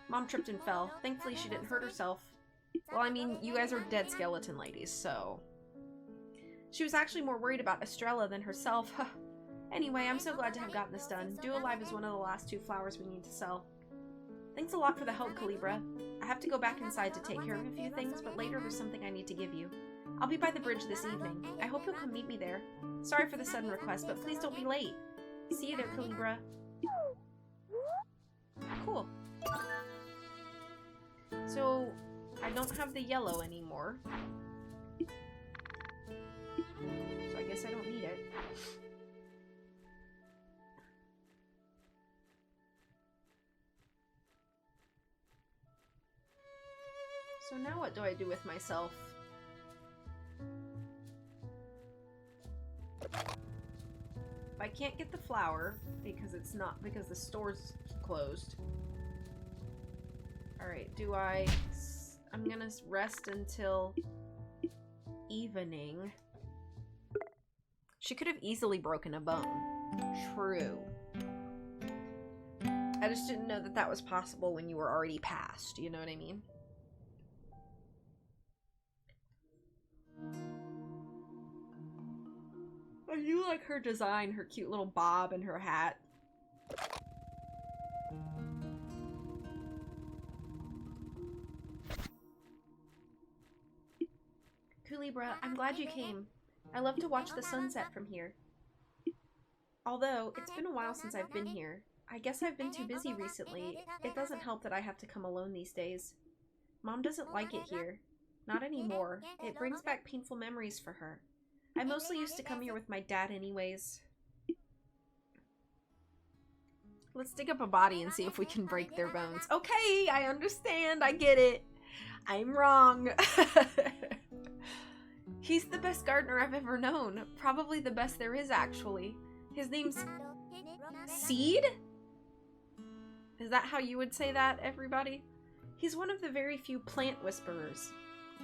Mom tripped and fell. Thankfully she didn't hurt herself. Well, I mean, you guys are dead skeleton ladies, so... She was actually more worried about Estrella than herself. Anyway, I'm so glad to have gotten this done. Dew Alive is one of the last 2 flowers we need to sell. Thanks a lot for the help, Kulebra. I have to go back inside to take care of a few things, but later there's something I need to give you. I'll be by the bridge this evening. I hope you'll come meet me there. Sorry for the sudden request, but please don't be late. See you there, Kulebra. Cool. So, I don't have the yellow anymore. So I guess I don't need it. So now what do I do with myself? If I can't get the flower, because the store's closed. Alright, I'm gonna rest until evening. She could have easily broken a bone. True. I just didn't know that that was possible when you were already past, you know what I mean? I do like her design, her cute little bob and her hat. Kulebra, I'm glad you came. I love to watch the sunset from here. Although, it's been a while since I've been here. I guess I've been too busy recently. It doesn't help that I have to come alone these days. Mom doesn't like it here. Not anymore. It brings back painful memories for her. I mostly used to come here with my dad anyways. Let's dig up a body and see if we can break their bones. Okay, I understand. I get it. I'm wrong. He's the best gardener I've ever known. Probably the best there is, actually. His name's... Seed? Is that how you would say that, everybody? He's one of the very few plant whisperers.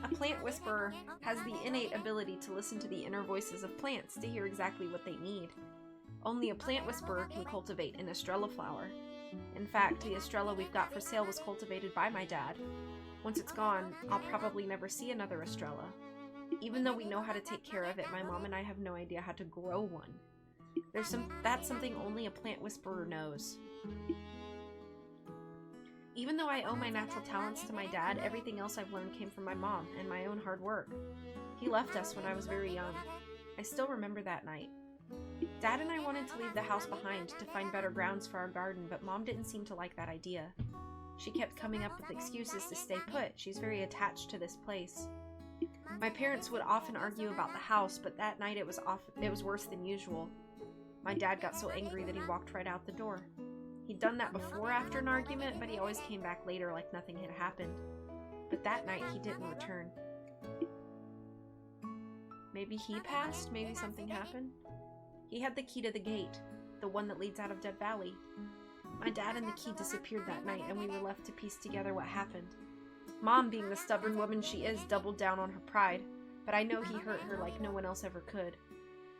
A plant whisperer has the innate ability to listen to the inner voices of plants to hear exactly what they need. Only a plant whisperer can cultivate an Estrella flower. In fact, the Estrella we've got for sale was cultivated by my dad. Once it's gone, I'll probably never see another Estrella. Even though we know how to take care of it, my mom and I have no idea how to grow one. That's something only a plant whisperer knows. Even though I owe my natural talents to my dad, everything else I've learned came from my mom and my own hard work. He left us when I was very young. I still remember that night. Dad and I wanted to leave the house behind to find better grounds for our garden, but Mom didn't seem to like that idea. She kept coming up with excuses to stay put. She's very attached to this place. My parents would often argue about the house, but that night it was worse than usual. My dad got so angry that he walked right out the door. He'd done that before after an argument, but he always came back later like nothing had happened. But that night, he didn't return. Maybe he passed? Maybe something happened? He had the key to the gate, the one that leads out of Dead Valley. My dad and the key disappeared that night, and we were left to piece together what happened. Mom, being the stubborn woman she is, doubled down on her pride, but I know he hurt her like no one else ever could.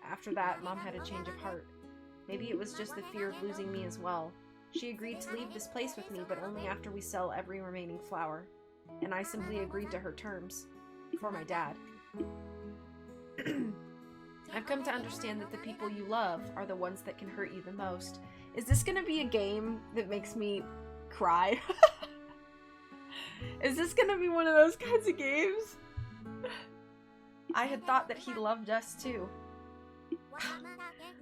After that, Mom had a change of heart. Maybe it was just the fear of losing me as well. She agreed to leave this place with me, but only after we sell every remaining flower. And I simply agreed to her terms. For my dad. I've come to understand that the people you love are the ones that can hurt you the most. Is this gonna be a game that makes me cry? Is this gonna be one of those kinds of games? I had thought that he loved us too.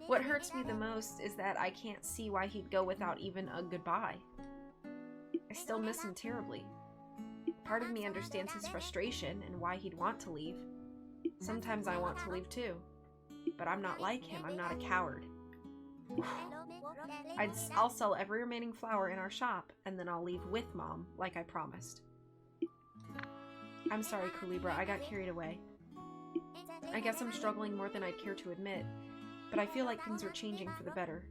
What hurts me the most is that I can't see why he'd go without even a goodbye. I still miss him terribly. Part of me understands his frustration and why he'd want to leave. Sometimes I want to leave too. But I'm not like him. I'm not a coward. I'll sell every remaining flower in our shop, and then I'll leave with Mom, like I promised. I'm sorry, Kulebra. I got carried away. I guess I'm struggling more than I'd care to admit, but I feel like things are changing for the better.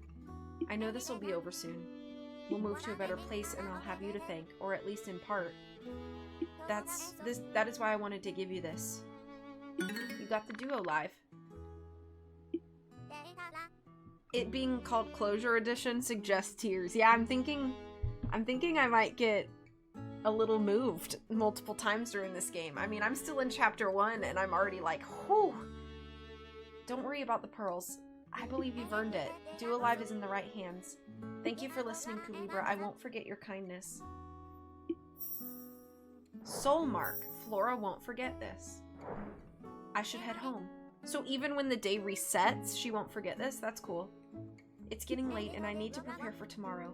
I know this will be over soon. We'll move to a better place, and I'll have you to thank, or at least in part. That is why I wanted to give you this. You got the duo live. It being called Closure Edition suggests tears. Yeah, I'm thinking I might get a little moved multiple times during this game. I mean, I'm still in chapter 1 and I'm already like, whew. Don't worry about the pearls. I believe you've earned it. Duo Live is in the right hands. Thank you for listening, Kulebra. I won't forget your kindness. Soul Mark. Flora won't forget this. I should head home. So even when the day resets, she won't forget this? That's cool. It's getting late and I need to prepare for tomorrow.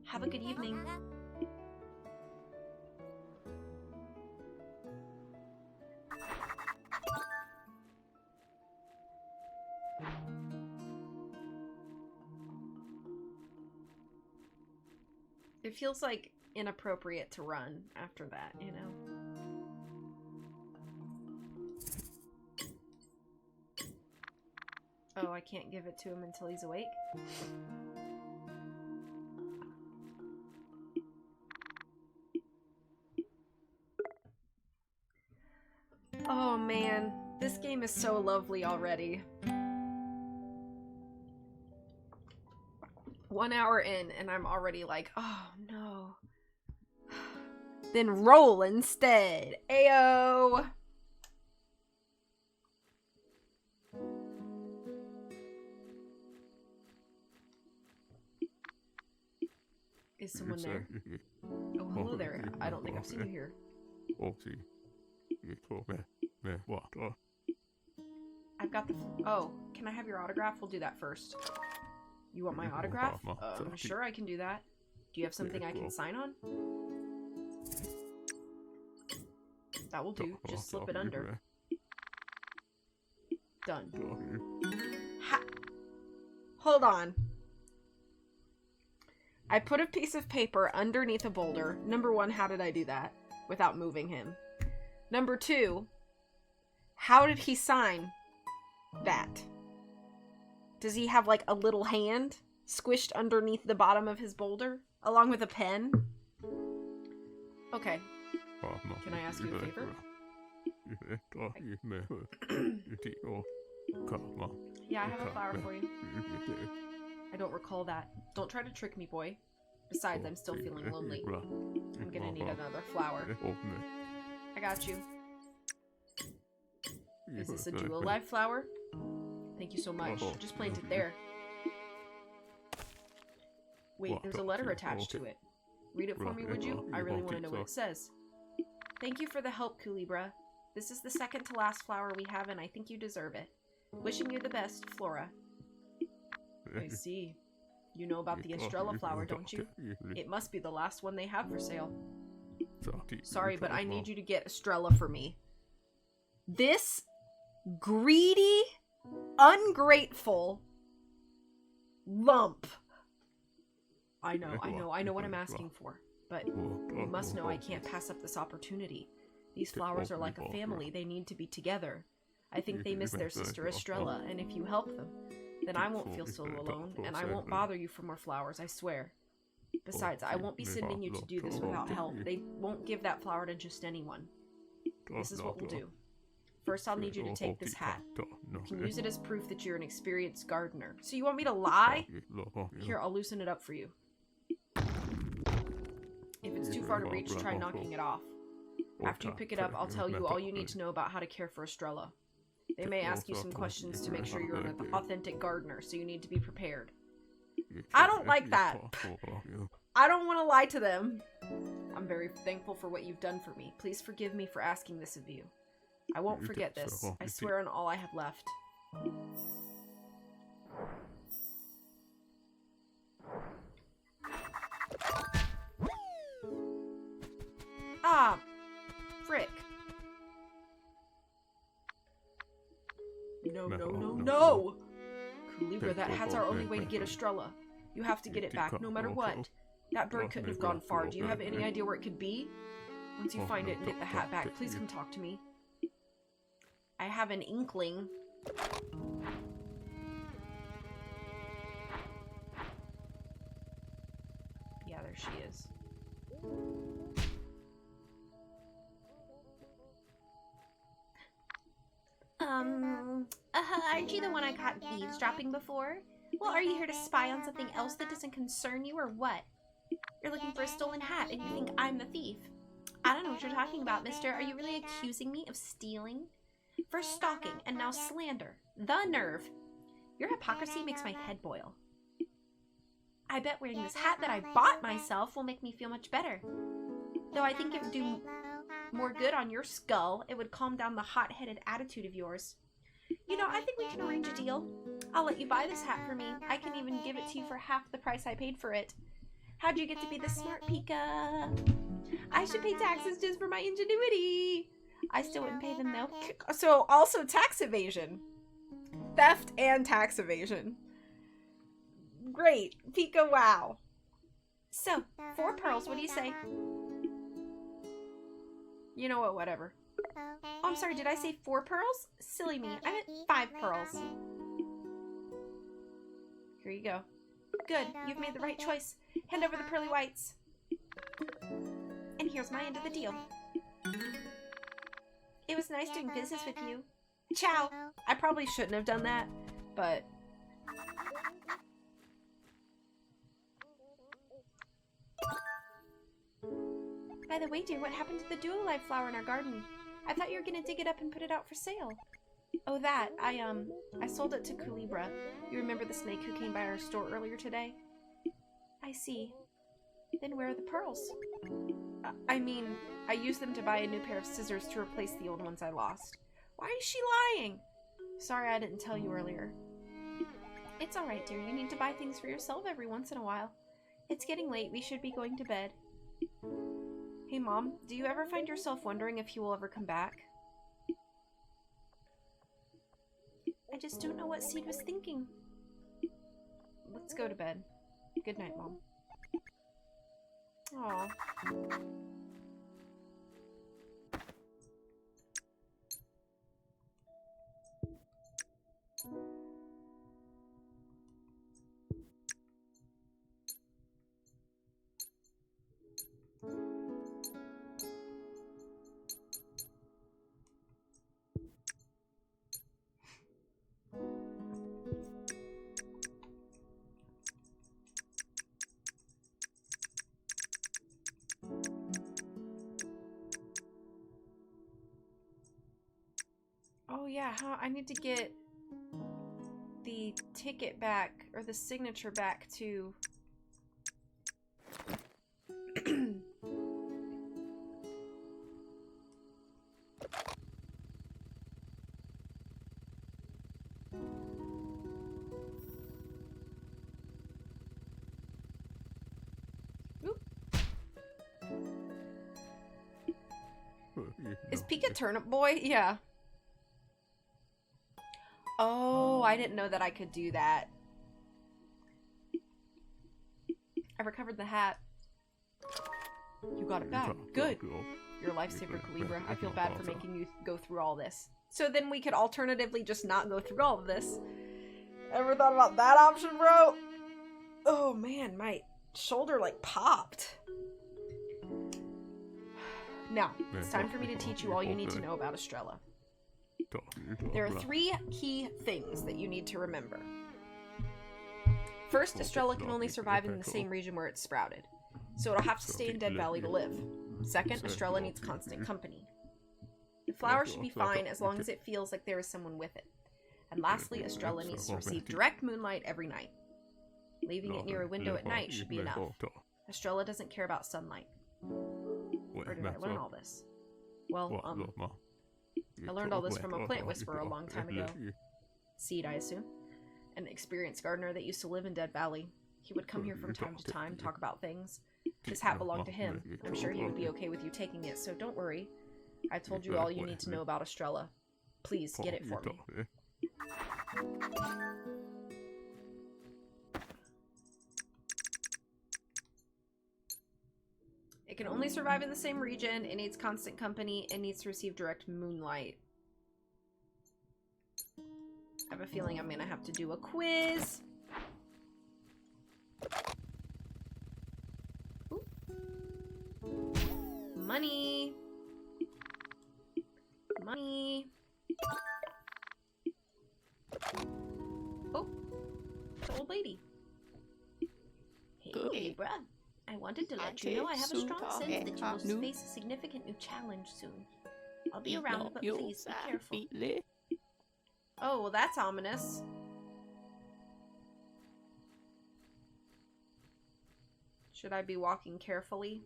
Have a good evening. It feels like inappropriate to run after that, you know? Oh, I can't give it to him until he's awake? Oh man, this game is so lovely already. 1 hour in and I'm already like, oh no. Then roll instead. Ayo! Is someone there? Oh, hello there. I don't think I've seen you here. I've got the... Oh, can I have your autograph? We'll do that first. You want my autograph? Sure, I can do that. Do you have something I can sign on? That will do. Just slip it under. Done. Hold on. I put a piece of paper underneath a boulder. Number 1, how did I do that? Without moving him. Number 2, how did he sign that? Does he have like a little hand squished underneath the bottom of his boulder? Along with a pen? Okay. Can I ask you a favor? Yeah, I have a flower for you. I don't recall that. Don't try to trick me, boy. Besides, I'm still feeling lonely. I'm gonna need another flower. I got you. Is this a duo live flower? Thank you so much. Just plant it there. Wait, there's a letter attached to it. Read it for me, would you? I really want to know what it says. Thank you for the help, Kulebra. This is the second to last flower we have, and I think you deserve it. Wishing you the best, Flora. I see. You know about the Estrella flower, don't you? It must be the last one they have for sale. Sorry, but I need you to get Estrella for me. This greedy, ungrateful lump. I know what I'm asking for. But you must know I can't pass up this opportunity. These flowers are like a family. They need to be together. I think they miss their sister Estrella, and if you help them, then I won't feel so alone, and I won't bother you for more flowers, I swear. Besides, I won't be sending you to do this without help. They won't give that flower to just anyone. This is what we'll do. First, I'll need you to take this hat. You can use it as proof that you're an experienced gardener. So you want me to lie? Here, I'll loosen it up for you. If it's too far to reach, try knocking it off. After you pick it up, I'll tell you all you need to know about how to care for Estrella. They may ask you some questions to make sure you're an authentic gardener, so you need to be prepared. I don't like that. I don't want to lie to them. I'm very thankful for what you've done for me. Please forgive me for asking this of you. I won't forget this. I swear on all I have left. Ah, frick. No! Kulebra, that hat's our only way to get Estrella. You have to get it back, no matter what. That bird couldn't have gone far. Do you have any idea where it could be? Once you find it and get the hat back, please come talk to me. I have an inkling. Yeah, there she is. Aren't you the one I caught eavesdropping before? Well, are you here to spy on something else that doesn't concern you, or what? You're looking for a stolen hat, and you think I'm the thief. I don't know what you're talking about, mister. Are you really accusing me of stealing? First stalking, and now slander. The nerve. Your hypocrisy makes my head boil. I bet wearing this hat that I bought myself will make me feel much better. Though I think it would do more good on your skull. It would calm down the hot-headed attitude of yours. You know, I think we can arrange a deal. I'll let you buy this hat for me. I can even give it to you for half the price I paid for it. How'd you get to be the smart Pika? I should pay taxes just for my ingenuity. I still wouldn't pay them though. So also tax evasion. Theft and tax evasion. Great. Pika, wow. So, 4 pearls, what do you say? You know what, whatever. Oh, I'm sorry, did I say 4 pearls? Silly me. I meant 5 pearls. Here you go. Good, you've made the right choice. Hand over the pearly whites. And here's my end of the deal. It was nice doing business with you. Ciao! I probably shouldn't have done that, but... By the way, dear, what happened to the duo-life flower in our garden? I thought you were gonna dig it up and put it out for sale. Oh, that. I sold it to Kulebra. You remember the snake who came by our store earlier today? I see. Then where are the pearls? I mean, I used them to buy a new pair of scissors to replace the old ones I lost. Why is she lying? Sorry I didn't tell you earlier. It's alright, dear. You need to buy things for yourself every once in a while. It's getting late. We should be going to bed. Hey, Mom, do you ever find yourself wondering if he will ever come back? I just don't know what Seed was thinking. Let's go to bed. Good night, Mom. Aw. Oh yeah, I need to get the ticket back, or the signature back to... Oop. Is Pika Turnip Boy? Yeah. Oh, I didn't know that I could do that. I recovered the hat. You got it back. Good. You're a lifesaver, Kulebra. I feel bad for making you go through all this. So then we could alternatively just not go through all of this. Ever thought about that option, bro? Oh man, my shoulder like popped. Now, it's time for me to teach you all you need to know about Estrella. There are 3 key things that you need to remember. First, Estrella can only survive in the same region where it's sprouted, so it'll have to stay in Dead Valley to live. Second, Estrella needs constant company. The flower should be fine as long as it feels like there is someone with it. And lastly, Estrella needs to receive direct moonlight every night. Leaving it near a window at night should be enough. Estrella doesn't care about sunlight. Where did I learn all this? Well, I learned all this from a plant whisperer a long time ago. Seed, I assume. An experienced gardener that used to live in Dead Valley. He would come here from time to time, talk about things. This hat belonged to him. I'm sure he would be okay with you taking it, so don't worry. I've told you all you need to know about Estrella. Please, get it for me. It can only survive in the same region. It needs constant company. It needs to receive direct moonlight. I have a feeling I'm gonna have to do a quiz. Ooh. Money. Money. Oh, the old lady. Hey, Kulebra. I wanted to let you know I have a strong sense that you will face a significant new challenge soon. I'll be around, but please be careful. Oh, well, that's ominous. Should I be walking carefully?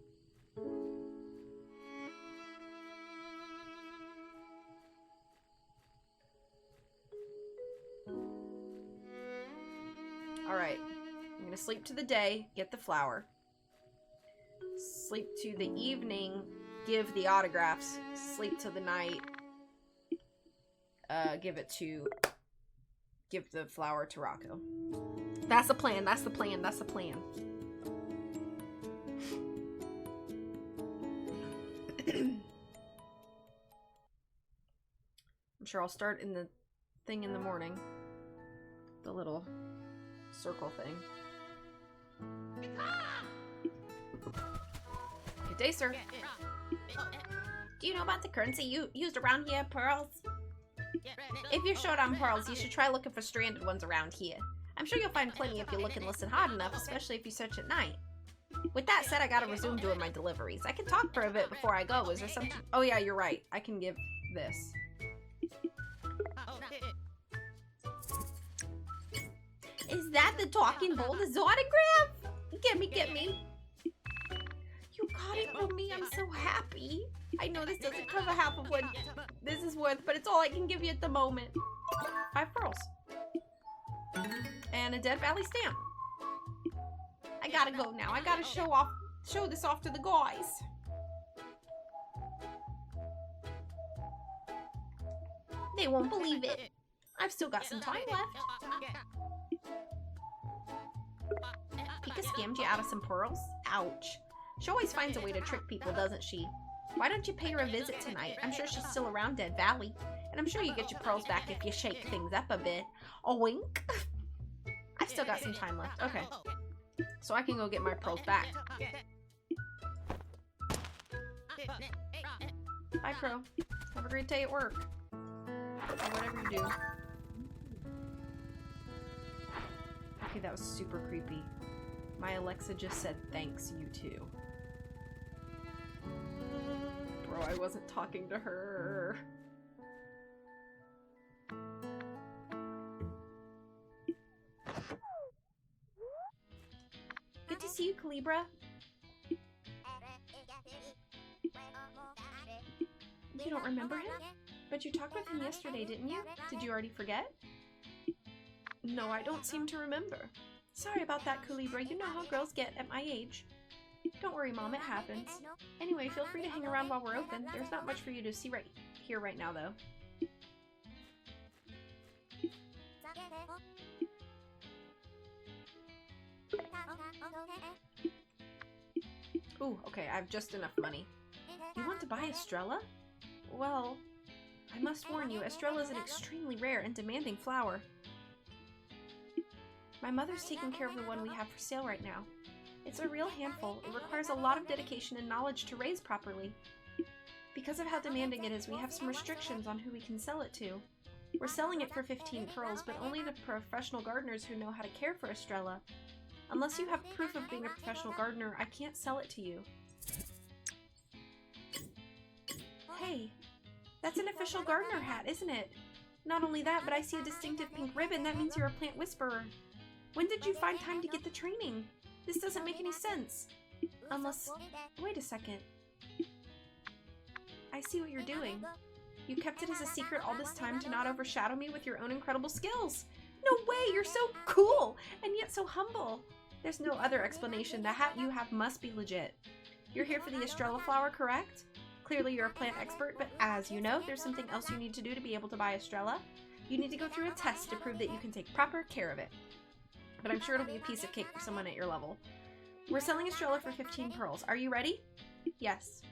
Alright. I'm gonna sleep to the day, get the flower. Sleep to the evening, give the autographs. Sleep to the night, give the flower to Rocco. That's the plan, that's the plan, that's the plan. I'm sure I'll start in the thing in the morning. The little circle thing. Good day, sir. Do you know about the currency you used around here, pearls? If you're short on pearls, you should try looking for stranded ones around here. I'm sure you'll find plenty if you look and listen hard enough, especially if you search at night. With that said, I gotta resume doing my deliveries. I can talk for a bit before I go. Is there something? Oh yeah, you're right. I can give this. Is that the talking boulder's autograph? Get me. You got it for me. I'm so happy. I know this doesn't cover half of what this is worth, but it's all I can give you at the moment. 5 pearls. And a Dead Valley stamp. I gotta go now. I gotta show this off to the guys. They won't believe it. I've still got some time left. Pika scammed you out of some pearls? Ouch. She always finds a way to trick people, doesn't she? Why don't you pay her a visit tonight? I'm sure she's still around Dead Valley. And I'm sure you get your pearls back if you shake things up a bit. A wink. I've still got some time left. Okay. So I can go get my pearls back. Bye, Crow. Have a great day at work. Or whatever you do. Okay, that was super creepy. My Alexa just said, thanks, you too. Bro, I wasn't talking to her. Good to see you, Kulebra. You don't remember him? But you talked with him yesterday, didn't you? Did you already forget? No, I don't seem to remember. Sorry about that, Kulebra. You know how girls get at my age. Don't worry, Mom, it happens. Anyway, feel free to hang around while we're open. There's not much for you to see here right now, though. Ooh, okay, I have just enough money. You want to buy Estrella? Well, I must warn you, Estrella is an extremely rare and demanding flower. My mother's taking care of the one we have for sale right now. It's a real handful. It requires a lot of dedication and knowledge to raise properly. Because of how demanding it is, we have some restrictions on who we can sell it to. We're selling it for 15 pearls, but only to professional gardeners who know how to care for Estrella. Unless you have proof of being a professional gardener, I can't sell it to you. Hey, that's an official gardener hat, isn't it? Not only that, but I see a distinctive pink ribbon. That means you're a plant whisperer. When did you find time to get the training? This doesn't make any sense. Unless... Wait a second. I see what you're doing. You kept it as a secret all this time to not overshadow me with your own incredible skills. No way! You're so cool! And yet so humble. There's no other explanation. The hat you have must be legit. You're here for the Estrella flower, correct? Clearly you're a plant expert, but as you know, there's something else you need to do to be able to buy Estrella. You need to go through a test to prove that you can take proper care of it. But I'm sure it'll be a piece of cake for someone at your level. We're selling Estrella for 15 pearls. Are you ready? Yes.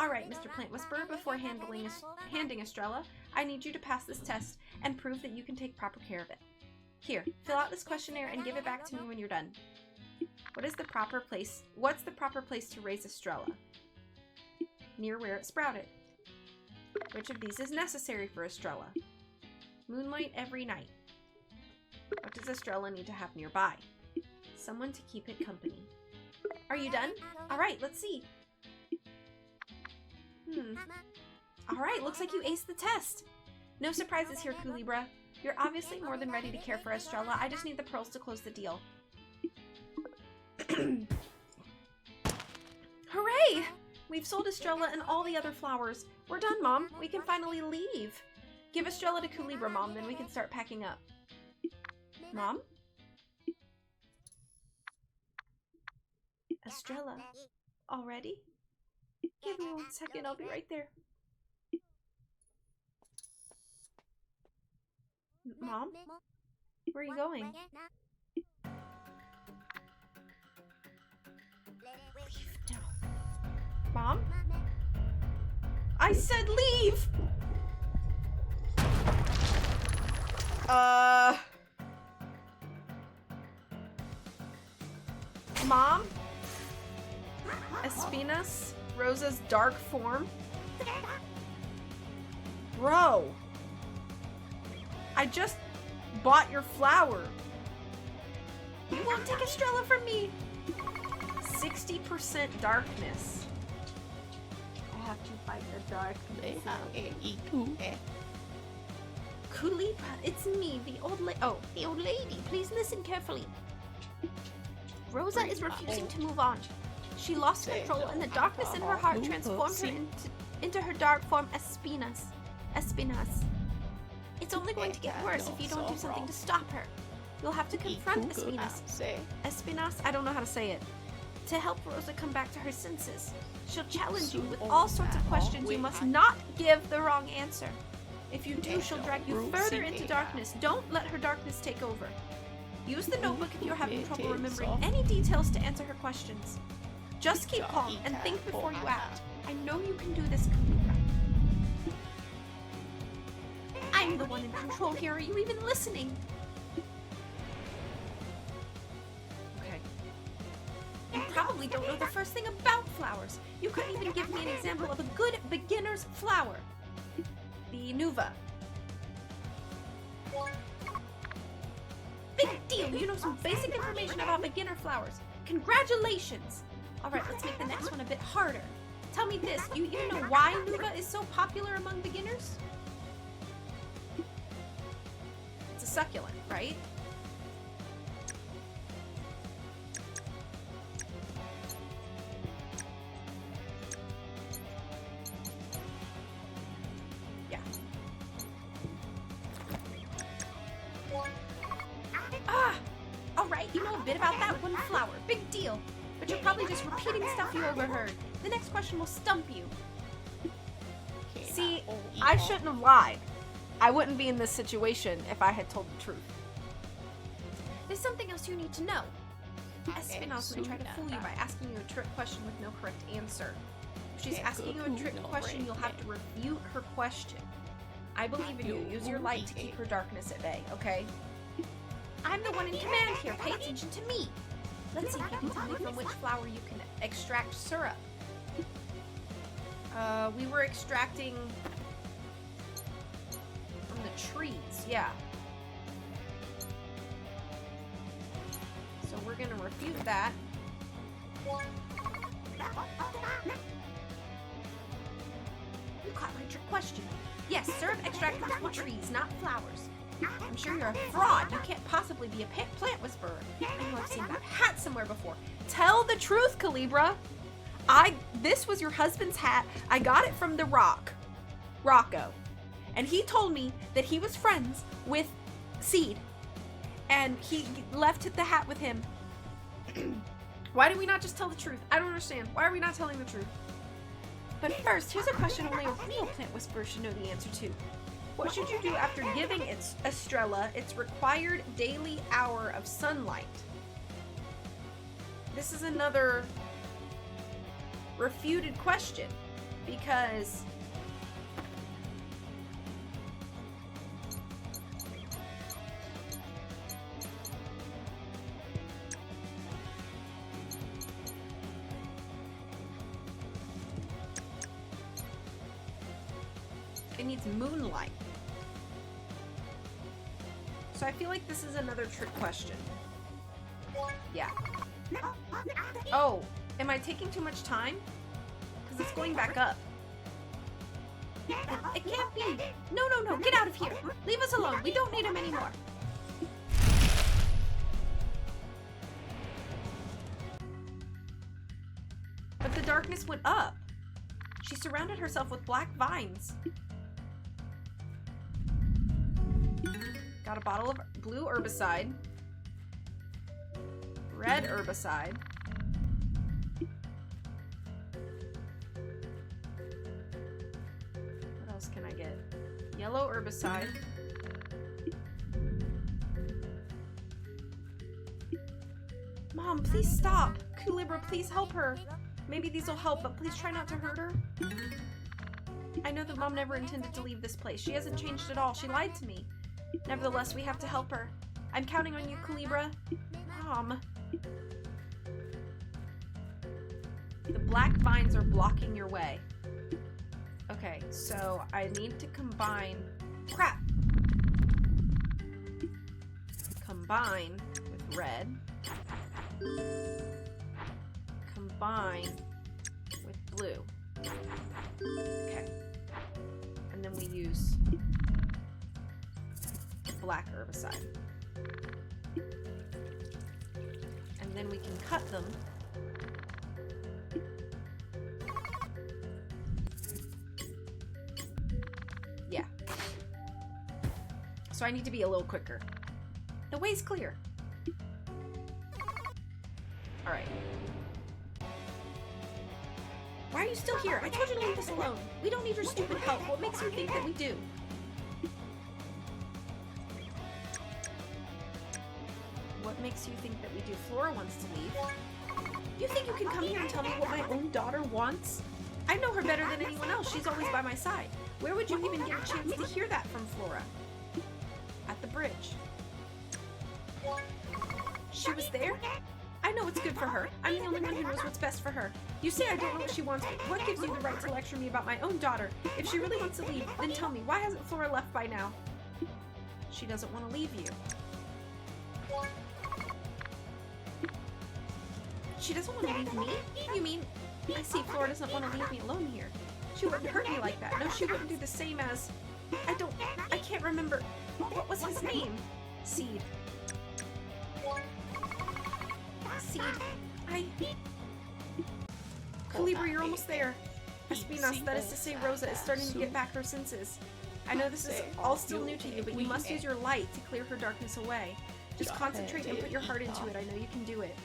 Alright, Mr. Plant Whisperer, before handing Estrella, I need you to pass this test and prove that you can take proper care of it. Here, fill out this questionnaire and give it back to me when you're done. What's the proper place to raise Estrella? Near where it sprouted. Which of these is necessary for Estrella? Moonlight every night. What does Estrella need to have nearby? Someone to keep it company. Are you done? Alright, let's see. Alright, looks like you aced the test. No surprises here, Kulebra. You're obviously more than ready to care for Estrella. I just need the pearls to close the deal. Hooray! We've sold Estrella and all the other flowers. We're done, Mom. We can finally leave. Give Estrella to Kulebra, Mom, then we can start packing up. Mom? Estrella? Already? Give me 1 second, I'll be right there. Mom? Where are you going? Leave now. Mom? I said leave! Mom? Espinas? Rosa's dark form? Bro! I just bought your flower. You won't take Estrella from me! 60% darkness. I have to fight the darkness. Kulebra, it's me, the old lady. Please listen carefully. Rosa is refusing to move on. She lost control and the darkness in her heart transformed her into her dark form, Espinas. It's only going to get worse if you don't do something to stop her. You'll have to confront Espinas, I don't know how to say it. To help Rosa come back to her senses. She'll challenge you with all sorts of questions. You must not give the wrong answer. If you do, she'll drag you further into darkness. Don't let her darkness take over. Use the notebook if you're having trouble remembering any details to answer her questions. Just keep calm and think before you act. I know you can do this, Kulebra. I'm the one in control here. Are you even listening? Okay. You probably don't know the first thing about flowers. You couldn't even give me an example of a good beginner's flower. The Nuva. Big deal! You know some basic information about beginner flowers. Congratulations! Alright, let's make the next one a bit harder. Tell me this, you know why Nuva is so popular among beginners? It's a succulent, right? Yeah. Alright, you know a bit about that one flower. Big deal. But you're probably just repeating stuff you overheard. The next question will stump you. See, I shouldn't have lied. I wouldn't be in this situation if I had told the truth. There's something else you need to know. Espinosa may try to fool you by asking you a trick question with no correct answer. If she's asking you a trick question, you'll have to refute her question. I believe in you. Use your light to keep her darkness at bay, okay? I'm the one in command here. Pay attention to me. Let's see if you can tell me from which flower you can extract syrup. We were extracting from the trees, yeah. So we're gonna refute that. You caught my trick question. Yes, syrup extracted from trees, not flowers. I'm sure you're a fraud. You can't possibly be a plant whisperer. I know I've seen that hat somewhere before. Tell the truth, Kulebra. This was your husband's hat. I got it from the Rocco. And he told me that he was friends with Seed. And he left the hat with him. Why do we not just tell the truth? I don't understand. Why are we not telling the truth? But first, here's a question only a real plant whisperer should know the answer to. What should you do after giving Estrella its required daily hour of sunlight? This is another refuted question because it needs moonlight. So I feel like this is another trick question. Yeah. Oh, am I taking too much time? Because it's going back up. It can't be. No. Get out of here. Leave us alone. We don't need him anymore. But the darkness went up. She surrounded herself with black vines. Got a bottle of blue herbicide. Red herbicide. What else can I get? Yellow herbicide. Mom, please stop. Kulebra, please help her. Maybe these will help, but please try not to hurt her. I know that Mom never intended to leave this place. She hasn't changed at all. She lied to me. Nevertheless, we have to help her. I'm counting on you, Kulebra. Mom. The black vines are blocking your way. Okay, so I need to combine... Crap! Combine with red. Combine with blue. Okay. And then we use black herbicide. And then we can cut them. Yeah. So I need to be a little quicker. The way's clear. Alright. Why are you still here? I told you to leave us alone. We don't need your stupid help. What makes you think that we do? What makes you think that we do? Flora wants to leave. You think you can come here and tell me what my own daughter wants? I know her better than anyone else. She's always by my side. Where would you even get a chance to hear that from Flora? At the bridge. She was there? I know what's good for her. I'm the only one who knows what's best for her. You say I don't know what she wants, but what gives you the right to lecture me about my own daughter? If she really wants to leave, then tell me, why hasn't Flora left by now? She doesn't want to leave you. She doesn't want to leave me? You mean, I see Flora doesn't want to leave me alone here. She wouldn't hurt me like that. No, she wouldn't do the same as... I can't remember. What was his name? Seed. Seed. Kulebra, you're almost there. Espinas, that is to say Rosa, is starting to get back her senses. I know this is all still new to you, but you must use your light to clear her darkness away. Just concentrate and put your heart into it. I know you can do it.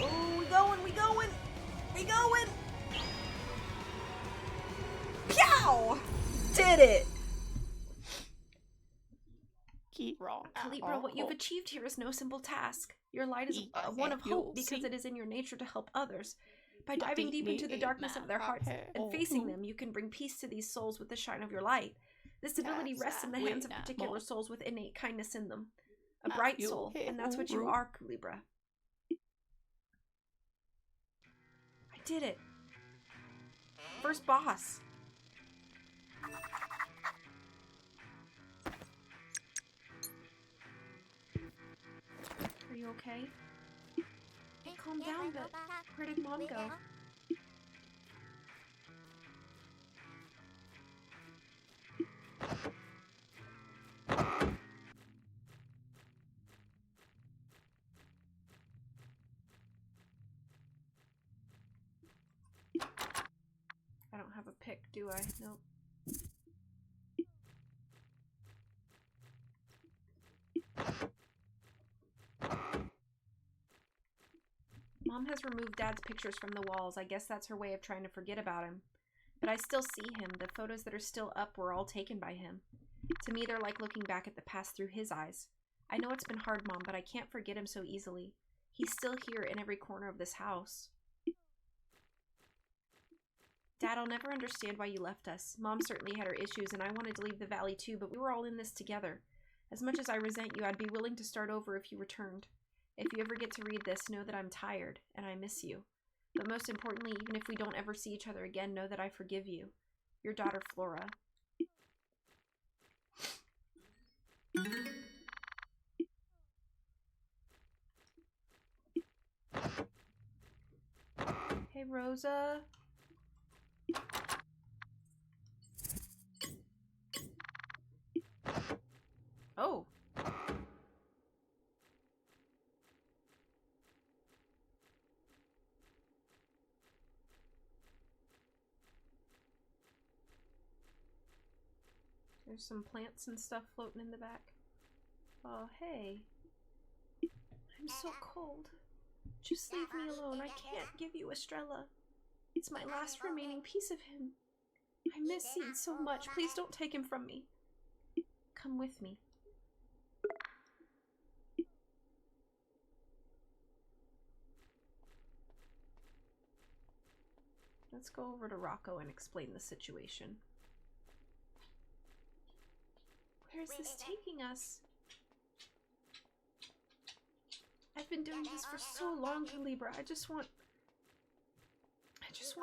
Oh, we going! Pow! Did it! Kulebra, what you've achieved here is no simple task. Your light is one of hope because it is in your nature to help others. By diving deep into the darkness of their hearts and facing them, you can bring peace to these souls with the shine of your light. This ability rests in the hands of particular souls with innate kindness in them. A bright soul, and that's what you are, Kulebra. I did it. First boss. Are you okay? Hey, calm down, but where did Mom go? I don't have a pick, do I? Nope. Mom has removed Dad's pictures from the walls. I guess that's her way of trying to forget about him. But I still see him. The photos that are still up were all taken by him. To me, they're like looking back at the past through his eyes. I know it's been hard, Mom, but I can't forget him so easily. He's still here in every corner of this house. Dad, I'll never understand why you left us. Mom certainly had her issues, and I wanted to leave the valley too, but we were all in this together. As much as I resent you, I'd be willing to start over if you returned. If you ever get to read this, know that I'm tired, and I miss you. But most importantly, even if we don't ever see each other again, know that I forgive you. Your daughter, Flora. Hey, Rosa. Oh. There's some plants and stuff floating in the back. Oh, hey. I'm so cold. Just leave me alone. I can't give you Estrella. It's my last remaining piece of him. I miss Seed so much. Please don't take him from me. Come with me. Let's go over to Rocco and explain the situation. Where is this taking us? I've been doing this for so long, Kulebra. I just want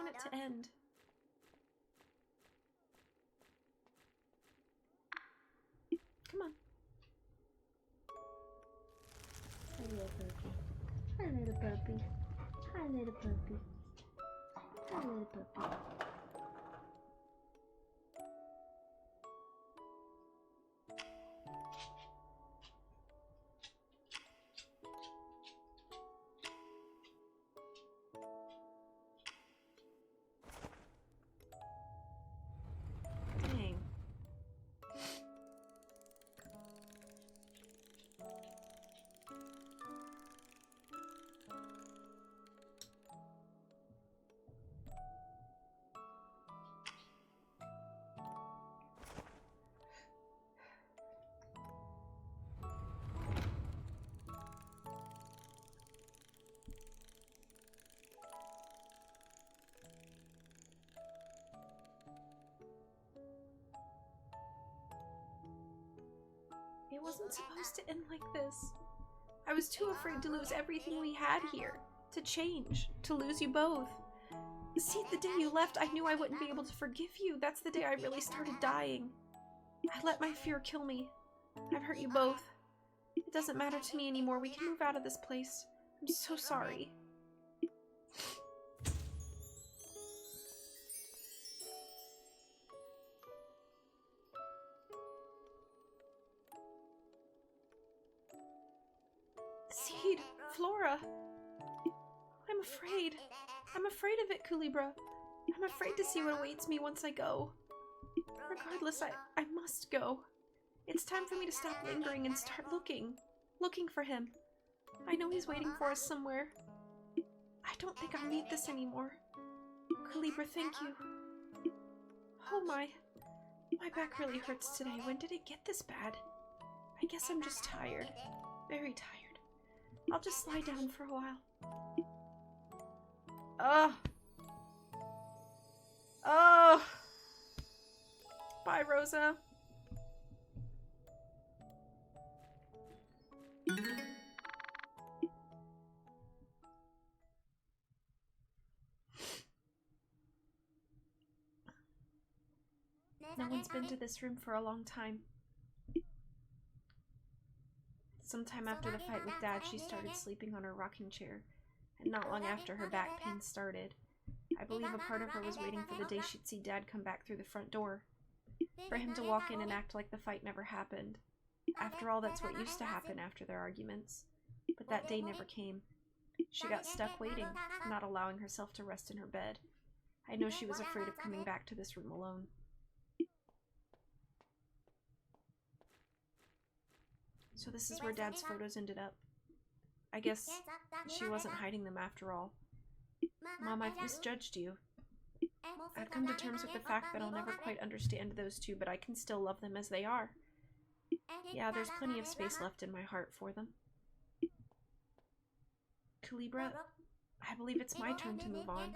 it to end. Come on. Hi, little puppy. Hi, little puppy. Hi, little puppy. Hi, little puppy. Dang. It wasn't supposed to end like this. I was too afraid to lose everything we had here. To change. To lose you both. See, the day you left, I knew I wouldn't be able to forgive you. That's the day I really started dying. I let my fear kill me. I've hurt you both. It doesn't matter to me anymore. We can move out of this place. I'm so sorry. Seed, Flora. I'm afraid. I'm afraid of it, Kulebra. I'm afraid to see what awaits me once I go. Regardless, I must go. It's time for me to stop lingering and start looking. Looking for him. I know he's waiting for us somewhere. I don't think I need this anymore. Kulebra, thank you. Oh my back really hurts today. When did it get this bad? I I guess I'm just tired. Very tired. I'll just lie down for a while. Ugh. Ugh. Bye, Rosa. No one's been to this room for a long time. Sometime after the fight with Dad, she started sleeping on her rocking chair, and not long after, her back pain started. I believe a part of her was waiting for the day she'd see Dad come back through the front door, for him to walk in and act like the fight never happened. After all, that's what used to happen after their arguments. But that day never came. She got stuck waiting, not allowing herself to rest in her bed. I know she was afraid of coming back to this room alone. So this is where Dad's photos ended up. I guess she wasn't hiding them after all. Mom, I've misjudged you. I've come to terms with the fact that I'll never quite understand those two, but I can still love them as they are. Yeah, there's plenty of space left in my heart for them. Kulebra, I believe it's my turn to move on.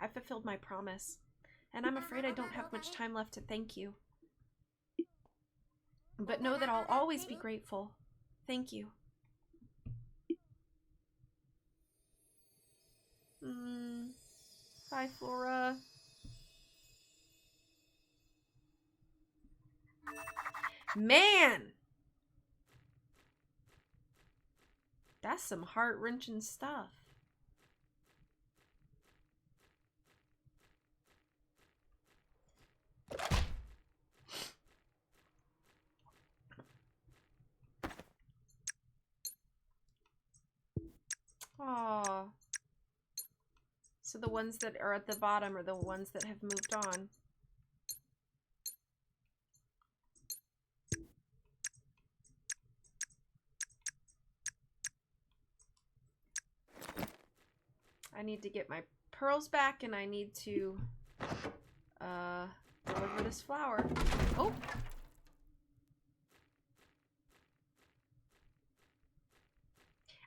I've fulfilled my promise, and I'm afraid I don't have much time left to thank you. But know that I'll always be grateful. Thank you. Hi, Flora. Man! That's some heart-wrenching stuff. Aww. So the ones that are at the bottom are the ones that have moved on. I need to get my pearls back, and I need to deliver this flower. Oh!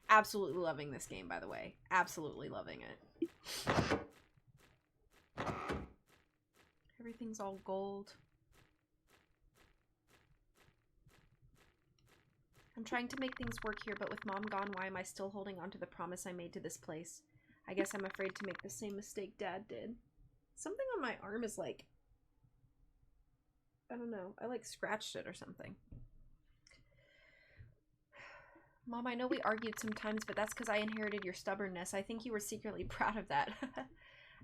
Absolutely loving this game, by the way. Absolutely loving it. Everything's all gold. I'm trying to make things work here, but with Mom gone, why am I still holding on to the promise I made to this place? I guess I'm afraid to make the same mistake Dad did. Something on my arm is like... I don't know. I like scratched it or something. Mom, I know we argued sometimes, but that's because I inherited your stubbornness. I think you were secretly proud of that.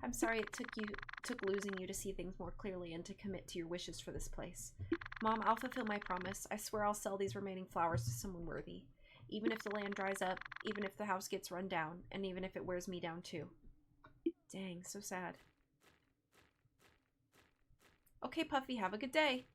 I'm sorry it took losing you to see things more clearly and to commit to your wishes for this place. Mom, I'll fulfill my promise. I swear I'll sell these remaining flowers to someone worthy. Even if the land dries up, even if the house gets run down, and even if it wears me down too. Dang, so sad. Okay, Puffy, have a good day.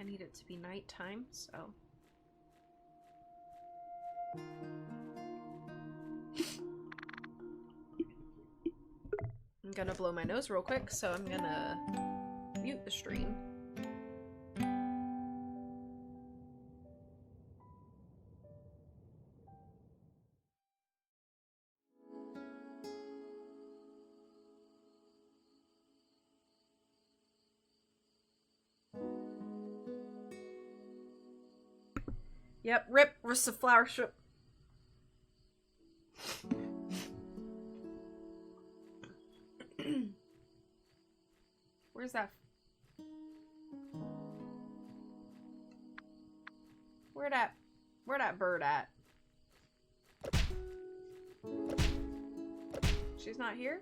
I need it to be nighttime, so... I'm gonna blow my nose real quick, so I'm gonna mute the stream. Yep, rip, wrist of flower strip. Where's that? Where that bird at? She's not here?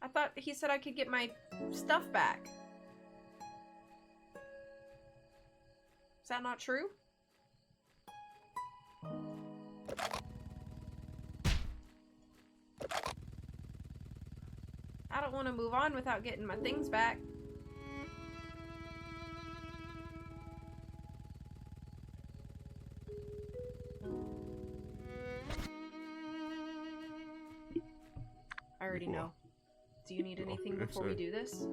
I thought he said I could get my stuff back. that not true? I don't want to move on without getting my things back. I already know. Do you need anything before we do this?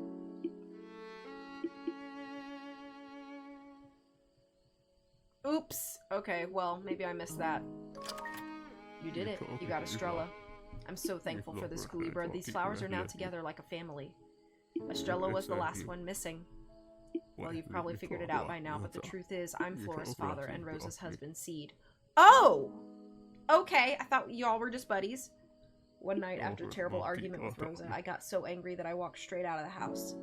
Oops. Okay, well, maybe I missed that. You did it. You got Estrella. I'm so thankful for this, Kulebra. These flowers are now together like a family. Estrella was the last one missing. Well, you've probably figured it out by now, but the truth is, I'm Flora's father and Rosa's husband, Seed. Oh! Okay, I thought y'all were just buddies. One night, after a terrible argument with Rosa, I got so angry that I walked straight out of the house.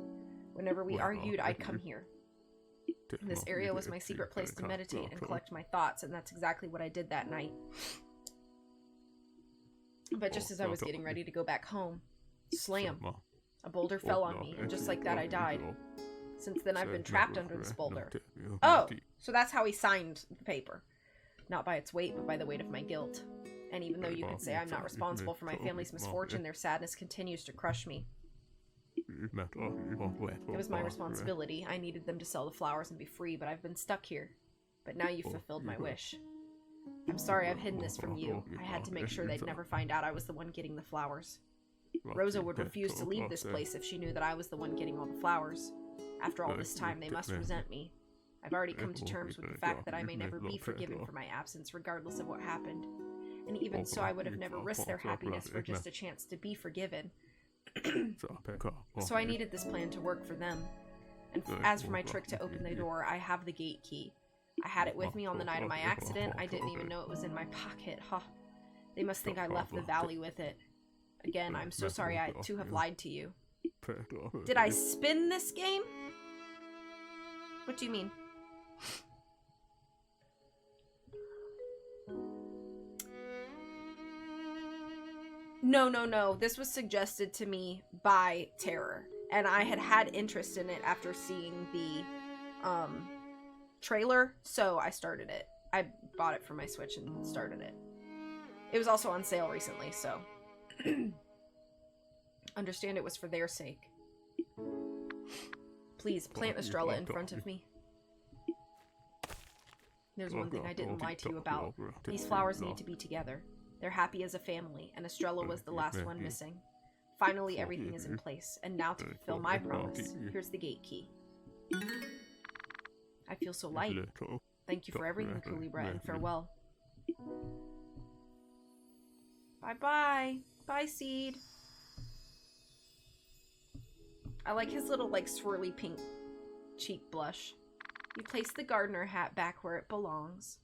Whenever we argued, I'd come here. This area was my secret place to meditate and collect my thoughts, and that's exactly what I did that night. But just as I was getting ready to go back home, slam! A boulder fell on me, and just like that I died. Since then I've been trapped under this boulder. Oh! So that's how he signed the paper. Not by its weight, but by the weight of my guilt. And even though you could say I'm not responsible for my family's misfortune, their sadness continues to crush me. It was my responsibility. I needed them to sell the flowers and be free, but I've been stuck here. But now you've fulfilled my wish. I'm sorry I've hidden this from you. I had to make sure they'd never find out I was the one getting the flowers. Rosa would refuse to leave this place if she knew that I was the one getting all the flowers. After all this time, they must resent me. I've already come to terms with the fact that I may never be forgiven for my absence, regardless of what happened. And even so, I would have never risked their happiness for just a chance to be forgiven. So I needed this plan to work for them. And as for my trick to open the door, I have the gate key. I had it with me on the night of my accident. I didn't even know it was in my pocket. Huh. They must think I left the valley with it. Again, I'm so sorry to have lied to you. Did I spin this game? What do you mean? No. This was suggested to me by Terror. And I had interest in it after seeing the trailer, so I started it. I bought it for my Switch and started it. It was also on sale recently, so understand it was for their sake. Please, plant Estrella in front of me. There's one thing I didn't lie to you about. These flowers need to be together. They're happy as a family, and Estrella was the last one missing. Finally, everything is in place, and now to fulfill my promise, here's the gate key. I feel so light. Thank you for everything, Kulebra, and farewell. Bye-bye. Bye, Seed. I like his little, swirly pink cheek blush. You place the gardener hat back where it belongs.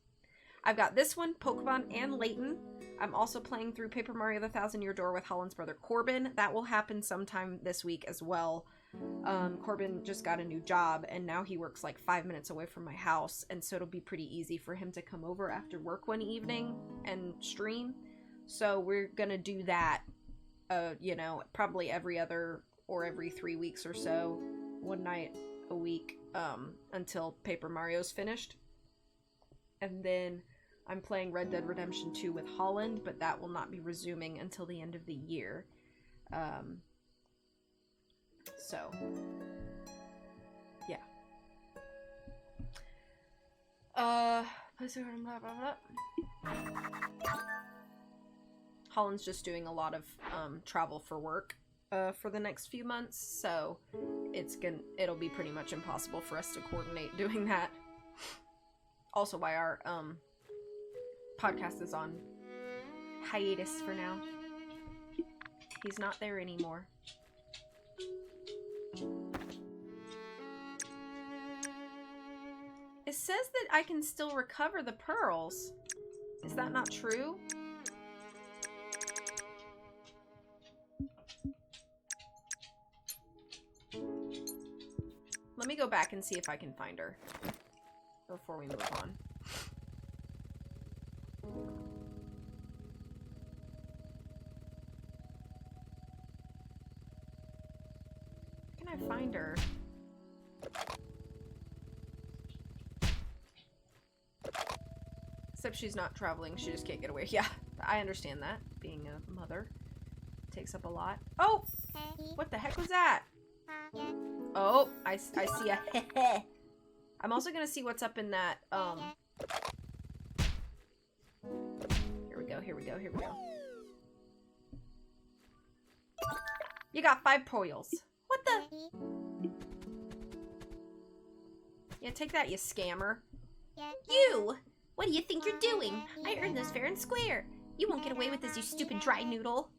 I've got this one, Pokemon, and Layton. I'm also playing through Paper Mario The Thousand Year Door with Holland's brother Corbin. That will happen sometime this week as well. Corbin just got a new job, and now he works 5 minutes away from my house, and so it'll be pretty easy for him to come over after work one evening and stream. So we're gonna do that, probably every other or every 3 weeks or so, one night a week, until Paper Mario's finished. And then I'm playing Red Dead Redemption 2 with Holland, but that will not be resuming until the end of the year. So, yeah. Holland's just doing a lot of travel for work for the next few months, so it'll be pretty much impossible for us to coordinate doing that. Also, why our podcast is on hiatus for now. He's not there anymore. It says that I can still recover the pearls. Is that not true? Let me go back and see if I can find her before we move on. Can I find her? Except she's not traveling, she just can't get away. Yeah, I understand that. Being a mother takes up a lot. Oh! What the heck was that? Oh, I see a heh. I'm also gonna see what's up in that, Here we go, here we go, here we go. You got 5 poils. What the? Yeah, take that, you scammer. You! What do you think you're doing? I earned those fair and square. You won't get away with this, you stupid dry noodle.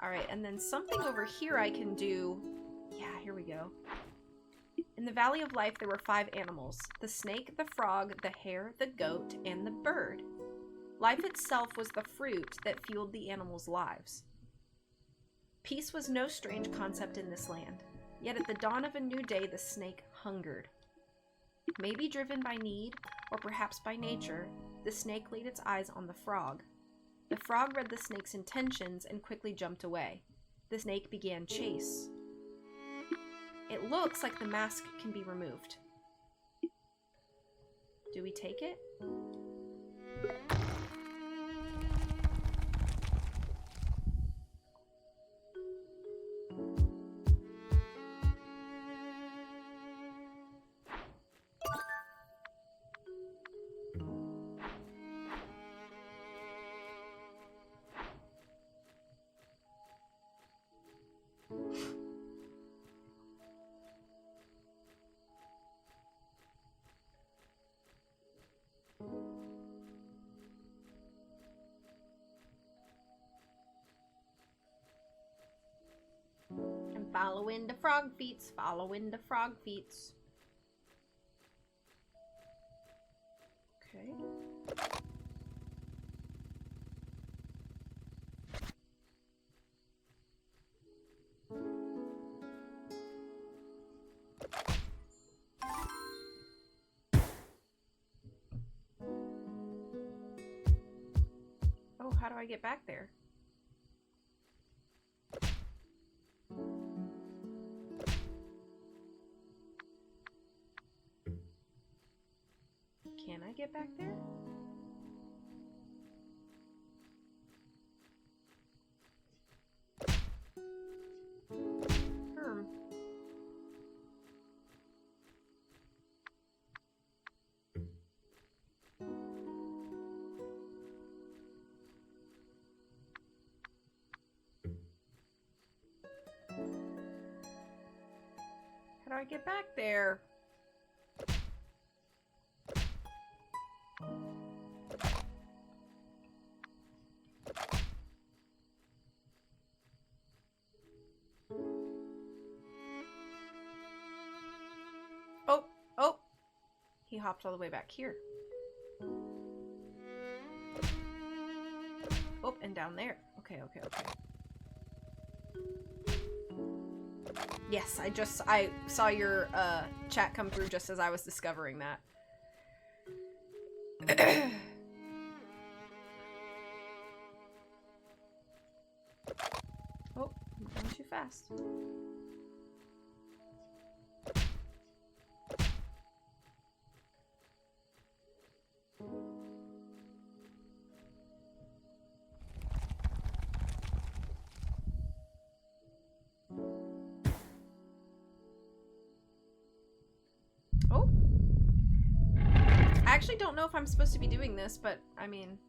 Alright, and then something over here I can do... Yeah, here we go. In the Valley of Life, there were 5 animals. The snake, the frog, the hare, the goat, and the bird. Life itself was the fruit that fueled the animals' lives. Peace was no strange concept in this land. Yet at the dawn of a new day, the snake hungered. Maybe driven by need, or perhaps by nature, the snake laid its eyes on the frog. The frog read the snake's intentions and quickly jumped away. The snake began chase. It looks like the mask can be removed. Do we take it? Following the frog feets, following the frog feets. Okay. Oh, how do I get back there? Can I get back there? How do I get back there? Oh! He hopped all the way back here. Oh, and down there. Okay. Yes, I saw your chat come through just as I was discovering that. Oh, I'm going too fast. Oh. I actually don't know if I'm supposed to be doing this, but I mean...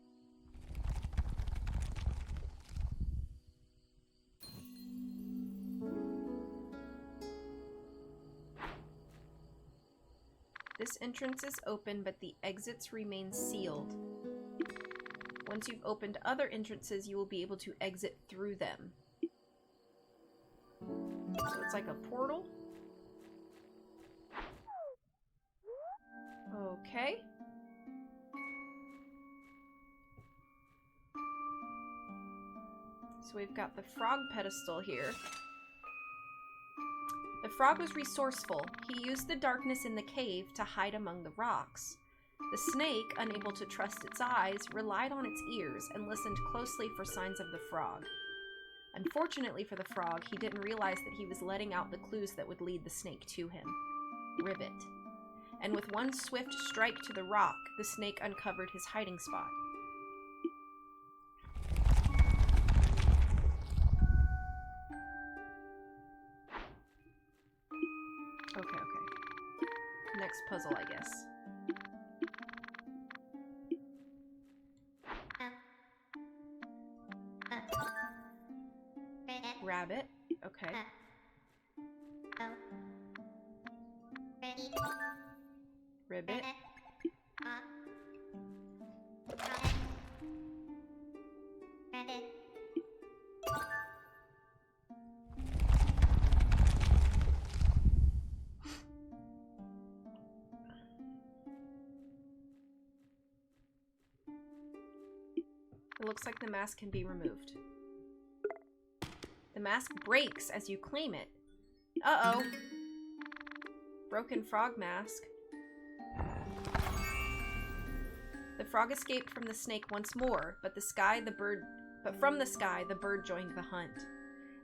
This entrance is open, but the exits remain sealed. Once you've opened other entrances, you will be able to exit through them. So it's like a portal. Okay. So we've got the frog pedestal here. The frog was resourceful. He used the darkness in the cave to hide among the rocks. The snake, unable to trust its eyes, relied on its ears and listened closely for signs of the frog. Unfortunately for the frog, he didn't realize that he was letting out the clues that would lead the snake to him. Ribbit. and with one swift strike to the rock, the snake uncovered his hiding spot. Okay. Next puzzle, I guess. Rabbit. Okay. Ribbit. It looks like the mask can be removed. The mask breaks as you claim it. Uh-oh. Broken frog mask. The frog escaped from the snake once more, but from the sky, the bird joined the hunt.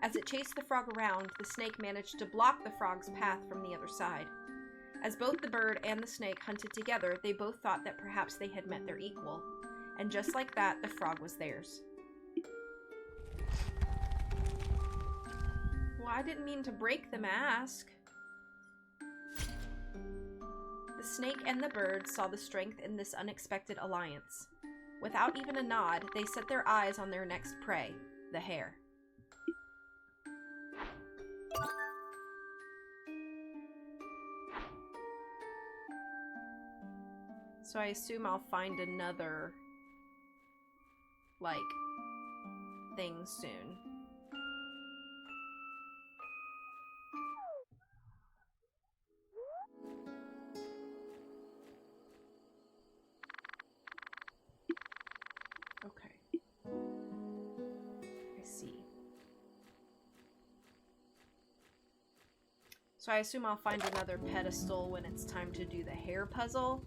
As it chased the frog around, the snake managed to block the frog's path from the other side. As both the bird and the snake hunted together, they both thought that perhaps they had met their equal. And just like that, the frog was theirs. Well, I didn't mean to break the mask. The snake and the bird saw the strength in this unexpected alliance. Without even a nod, they set their eyes on their next prey, the hare. So I assume I'll find another, like, thing soon. Okay. I see. So I assume I'll find another pedestal when it's time to do the hare puzzle.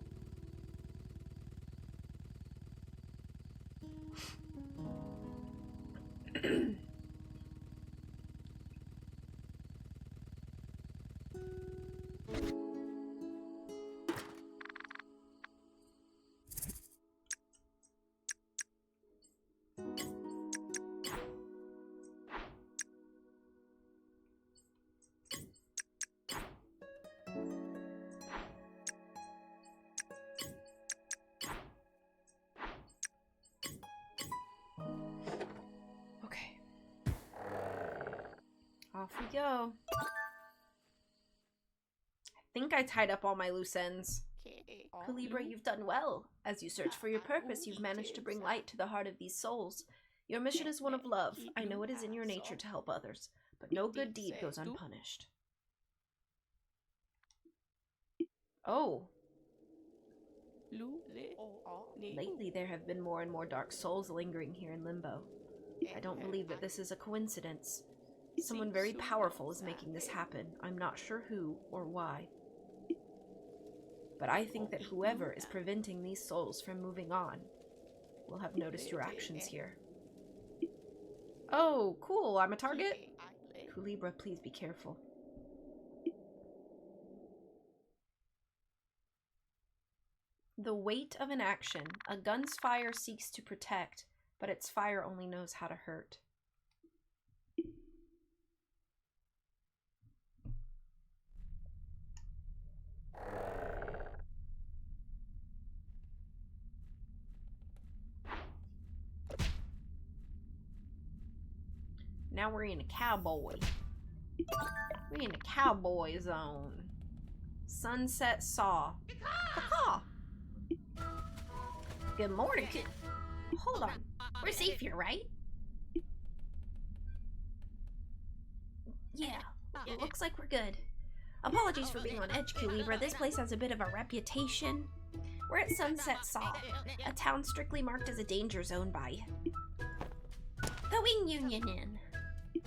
Off we go. I think I tied up all my loose ends. Kulebra, you've done well. As you search for your purpose, you've managed to bring light to the heart of these souls. Your mission is one of love. I know it is in your nature to help others, but no good deed goes unpunished. Oh. Lately, there have been more and more dark souls lingering here in Limbo. I don't believe that this is a coincidence. Someone very powerful is making this happen. I'm not sure who or why. But I think that whoever is preventing these souls from moving on will have noticed your actions here. Oh, cool. I'm a target? Kulebra, please be careful. The weight of an action. A gun's fire seeks to protect, but its fire only knows how to hurt. Now we're in a cowboy. We're in a cowboy zone. Sunset saw. Caw. Good morning, kid. Hold on. We're safe here, right? Yeah, it looks like we're good. Apologies for being on edge, Kulebra. This place has a bit of a reputation. We're at Sunset Saw, a town strictly marked as a danger zone by the Wing Union Inn.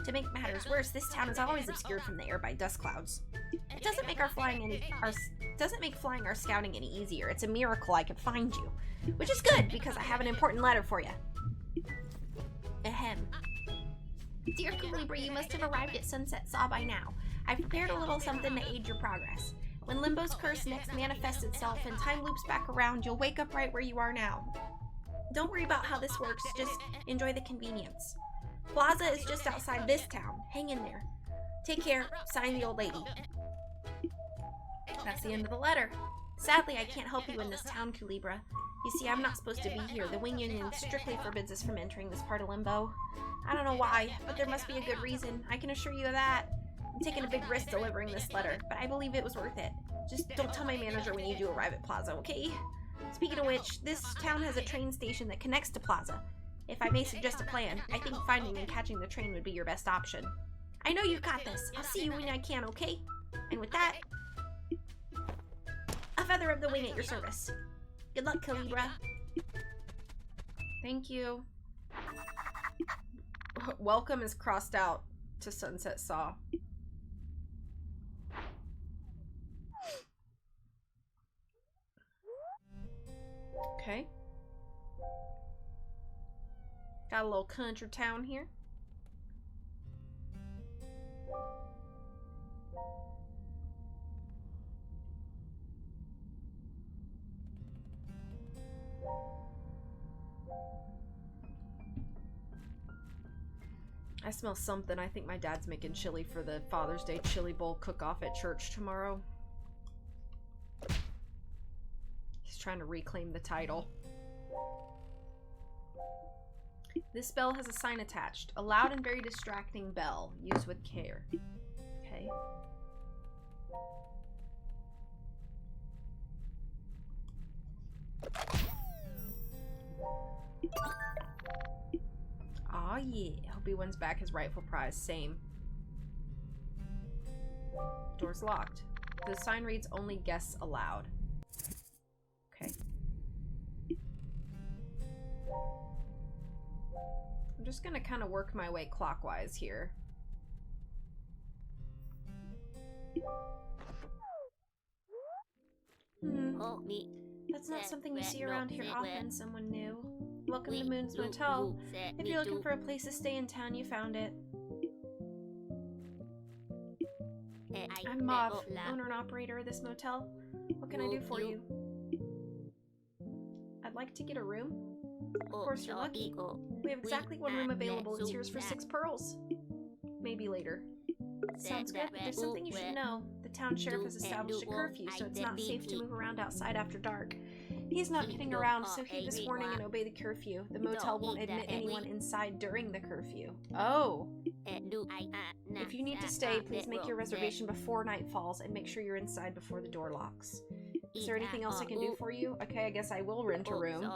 To make matters worse, this town is always obscured from the air by dust clouds. It doesn't make flying our scouting any easier. It's a miracle I could find you, which is good because I have an important letter for you. Ahem. Dear Kulebra, you must have arrived at Sunset Saw by now. I've prepared a little something to aid your progress. When Limbo's curse next manifests itself and time loops back around, you'll wake up right where you are now. Don't worry about how this works, just enjoy the convenience. Plaza is just outside this town. Hang in there. Take care. Sign, the old lady. That's the end of the letter. Sadly, I can't help you in this town, Kulebra. You see, I'm not supposed to be here. The Wing Union strictly forbids us from entering this part of Limbo. I don't know why, but there must be a good reason. I can assure you of that. I'm taking a big risk delivering this letter, but I believe it was worth it. Just don't tell my manager when you do arrive at Plaza, okay? Speaking of which, this town has a train station that connects to Plaza. If I may suggest a plan, I think finding and catching the train would be your best option. I know you've got this. I'll see you when I can, okay? And with that, a feather of the wing at your service. Good luck, Kulebra. Thank you. Welcome is crossed out to Sunset Saw. Okay. Got a little country town here. I smell something. I think my dad's making chili for the Father's Day chili bowl cook-off at church tomorrow. He's trying to reclaim the title. This bell has a sign attached. A loud and very distracting bell. Use with care. Okay. Aw, yeah. Hope he wins back his rightful prize. Same. Door's locked. The sign reads, only guests allowed. Okay. I'm just gonna kind of work my way clockwise here. That's not something you see around here often, someone new. Welcome to Moon's Motel. If you're looking for a place to stay in town, you found it. I'm Mauve, owner and operator of this motel. What can I do for you? I'd like to get a room. Of course, you're lucky. We have exactly one room available. It's yours for 6 pearls. Maybe later. Sounds good, but there's something you should know. The town sheriff has established a curfew, so it's not safe to move around outside after dark. He's not kidding around, so heed this warning and obey the curfew. The motel won't admit anyone inside during the curfew. Oh! If you need to stay, please make your reservation before night falls and make sure you're inside before the door locks. Is there anything else I can do for you? Okay, I guess I will rent a room.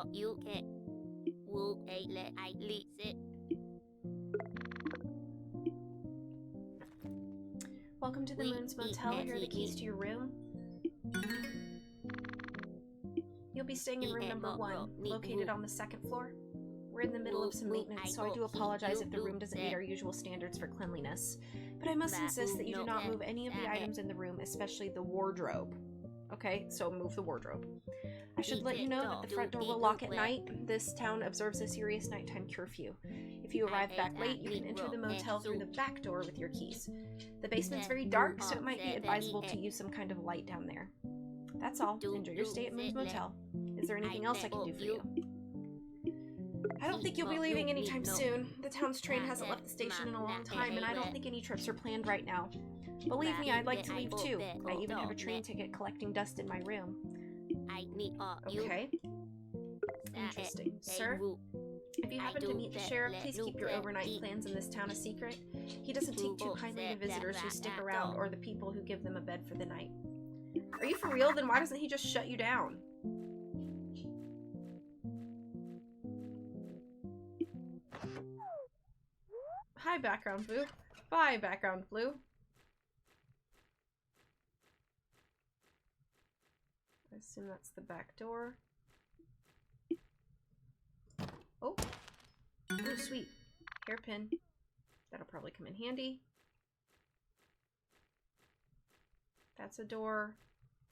Welcome to the Moon's Motel. Here are the keys to your room. You'll be staying in room number 1, located on the 2nd floor. We're in the middle of some maintenance, so I do apologize if the room doesn't meet our usual standards for cleanliness. But I must insist that you do not move any of the items in the room, especially the wardrobe. Okay, so move the wardrobe. I should let you know that the front door will lock at night. This town observes a serious nighttime curfew. If you arrive back late, you can enter the motel through the back door with your keys. The basement's very dark, so it might be advisable to use some kind of light down there. That's all. Enjoy your stay at Moon's Motel. Is there anything else I can do for you? I don't think you'll be leaving anytime soon. The town's train hasn't left the station in a long time, and I don't think any trips are planned right now. Believe me, I'd like to leave too. I even have a train ticket collecting dust in my room. Okay. Interesting. Sir, if you happen to meet the sheriff, please keep your overnight plans in this town a secret. He doesn't take too kindly to visitors who stick around or the people who give them a bed for the night. Are you for real? Then why doesn't he just shut you down? Hi, background blue. Bye, background blue. I assume that's the back door. Oh. Oh, sweet. Hairpin. That'll probably come in handy. That's a door.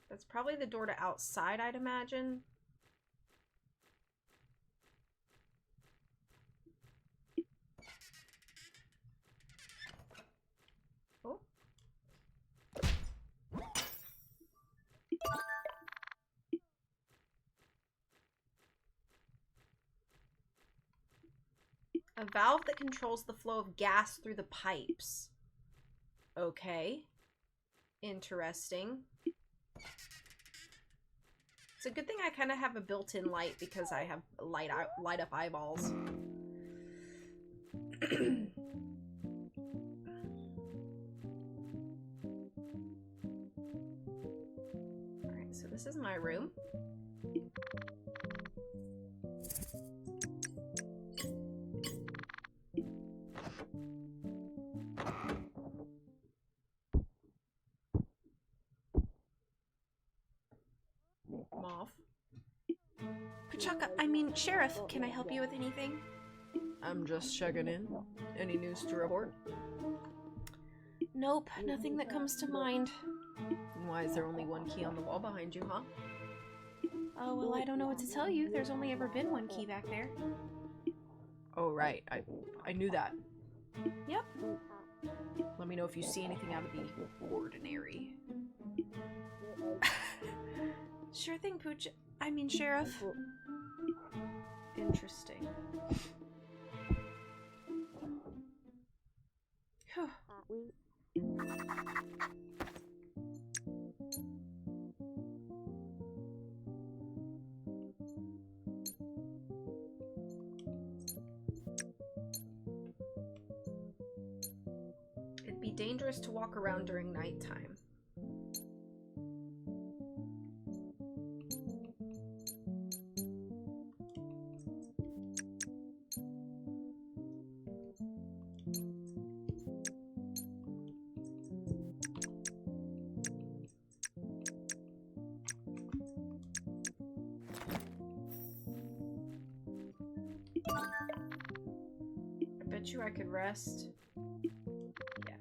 That's probably the door to outside, I'd imagine. Oh. valve that controls the flow of gas through the pipes. Okay. Interesting. It's a good thing I kind of have a built-in light because I have light up eyeballs. Alright, so this is my room. Moth. Pachaka, I mean, Sheriff, can I help you with anything? I'm just checking in. Any news to report? Nope, nothing that comes to mind. And why is there only one key on the wall behind you, huh? Oh, well, I don't know what to tell you. There's only ever been one key back there. Oh, right. I knew that. Yep. Let me know if you see anything out of the ordinary. Sure thing, Pooch. I mean, Sheriff. Interesting. Whew. It'd be dangerous to walk around during nighttime. I bet you I could rest. Yeah.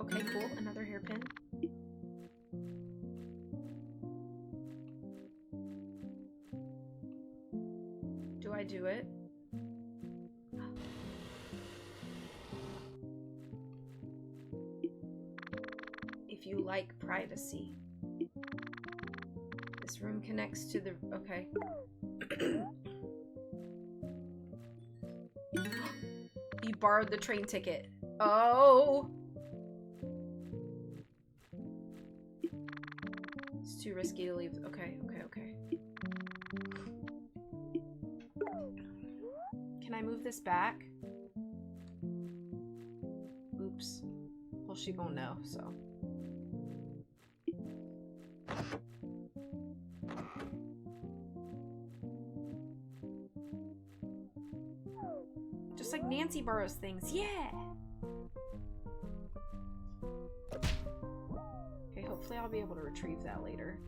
Okay, cool. Another hairpin. Do I do it? If you like privacy. This room connects to the... Okay. You borrowed the train ticket. Oh! It's too risky to leave. Okay, okay, okay. Can I move this back? Oops. Well, she won't know, so... Just like Nancy borrows things. Yeah! Okay, hopefully I'll be able to retrieve that later.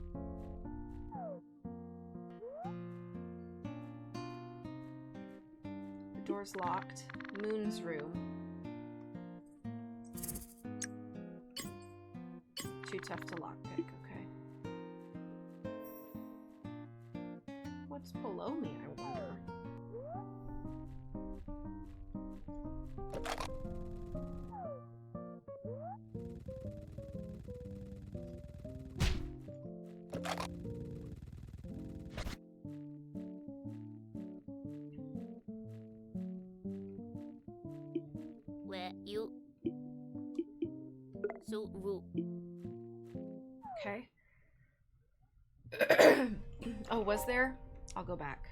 The door's locked. Moon's room. Too tough to lockpick, okay. What's below me, I wonder? Where you? So rude. Okay. Oh, was there? I'll go back.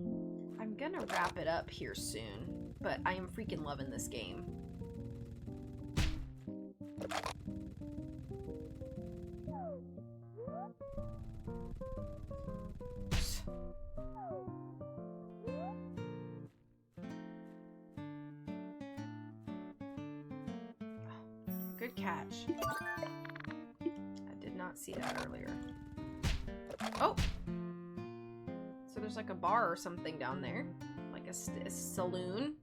I'm gonna wrap it up here soon, but I am freaking loving this game. Good catch. I did not see that earlier. Oh! So there's like a bar or something down there. Like a saloon.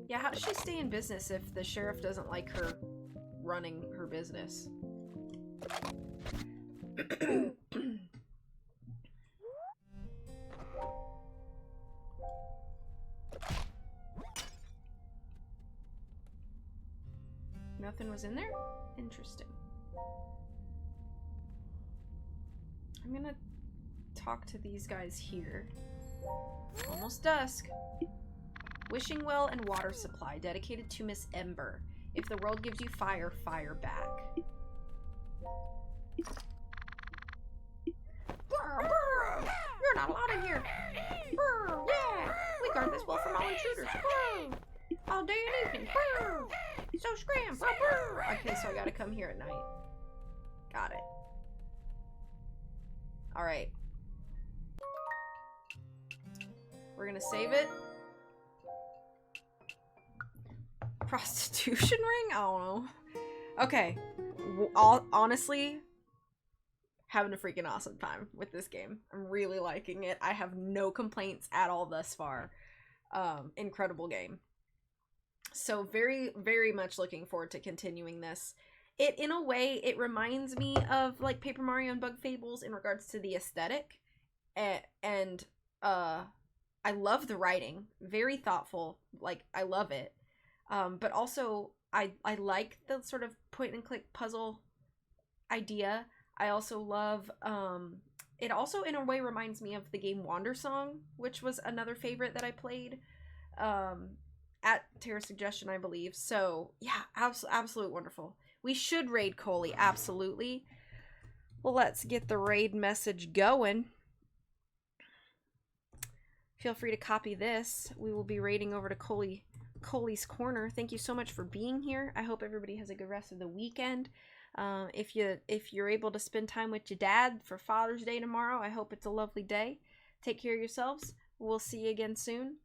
Yeah, how does she stay in business if the sheriff doesn't like her running her business? Nothing was in there? Interesting. I'm gonna talk to these guys here. Almost dusk. Wishing well and water supply dedicated to Miss Ember. If the world gives you fire, fire back. Brr, brr. You're not allowed in here. Brr, yeah. We guard this well from all intruders. Brr. All day and evening. Brr. So scram. Brr, brr. Okay, so I gotta come here at night. Got it. Alright. We're gonna save it. Prostitution ring? I don't know. Okay. Honestly, having a freaking awesome time with this game. I'm really liking it. I have no complaints at all thus far. Incredible game. So very, very much looking forward to continuing this. It, in a way, it reminds me of like Paper Mario and Bug Fables in regards to the aesthetic. And I love the writing. Very thoughtful. Like, I love it. But also, I like the sort of point-and-click puzzle idea. I also love, it also in a way reminds me of the game Wandersong, which was another favorite that I played, at Tara's suggestion, I believe. So, yeah, absolute wonderful. We should raid Coley, absolutely. Well, let's get the raid message going. Feel free to copy this. We will be raiding over to Coley's Corner. Thank you so much for being here. I hope everybody has a good rest of the weekend. If you're able to spend time with your dad for Father's Day tomorrow, I hope it's a lovely day. Take care of yourselves. We'll see you again soon.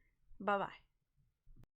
Bye-bye.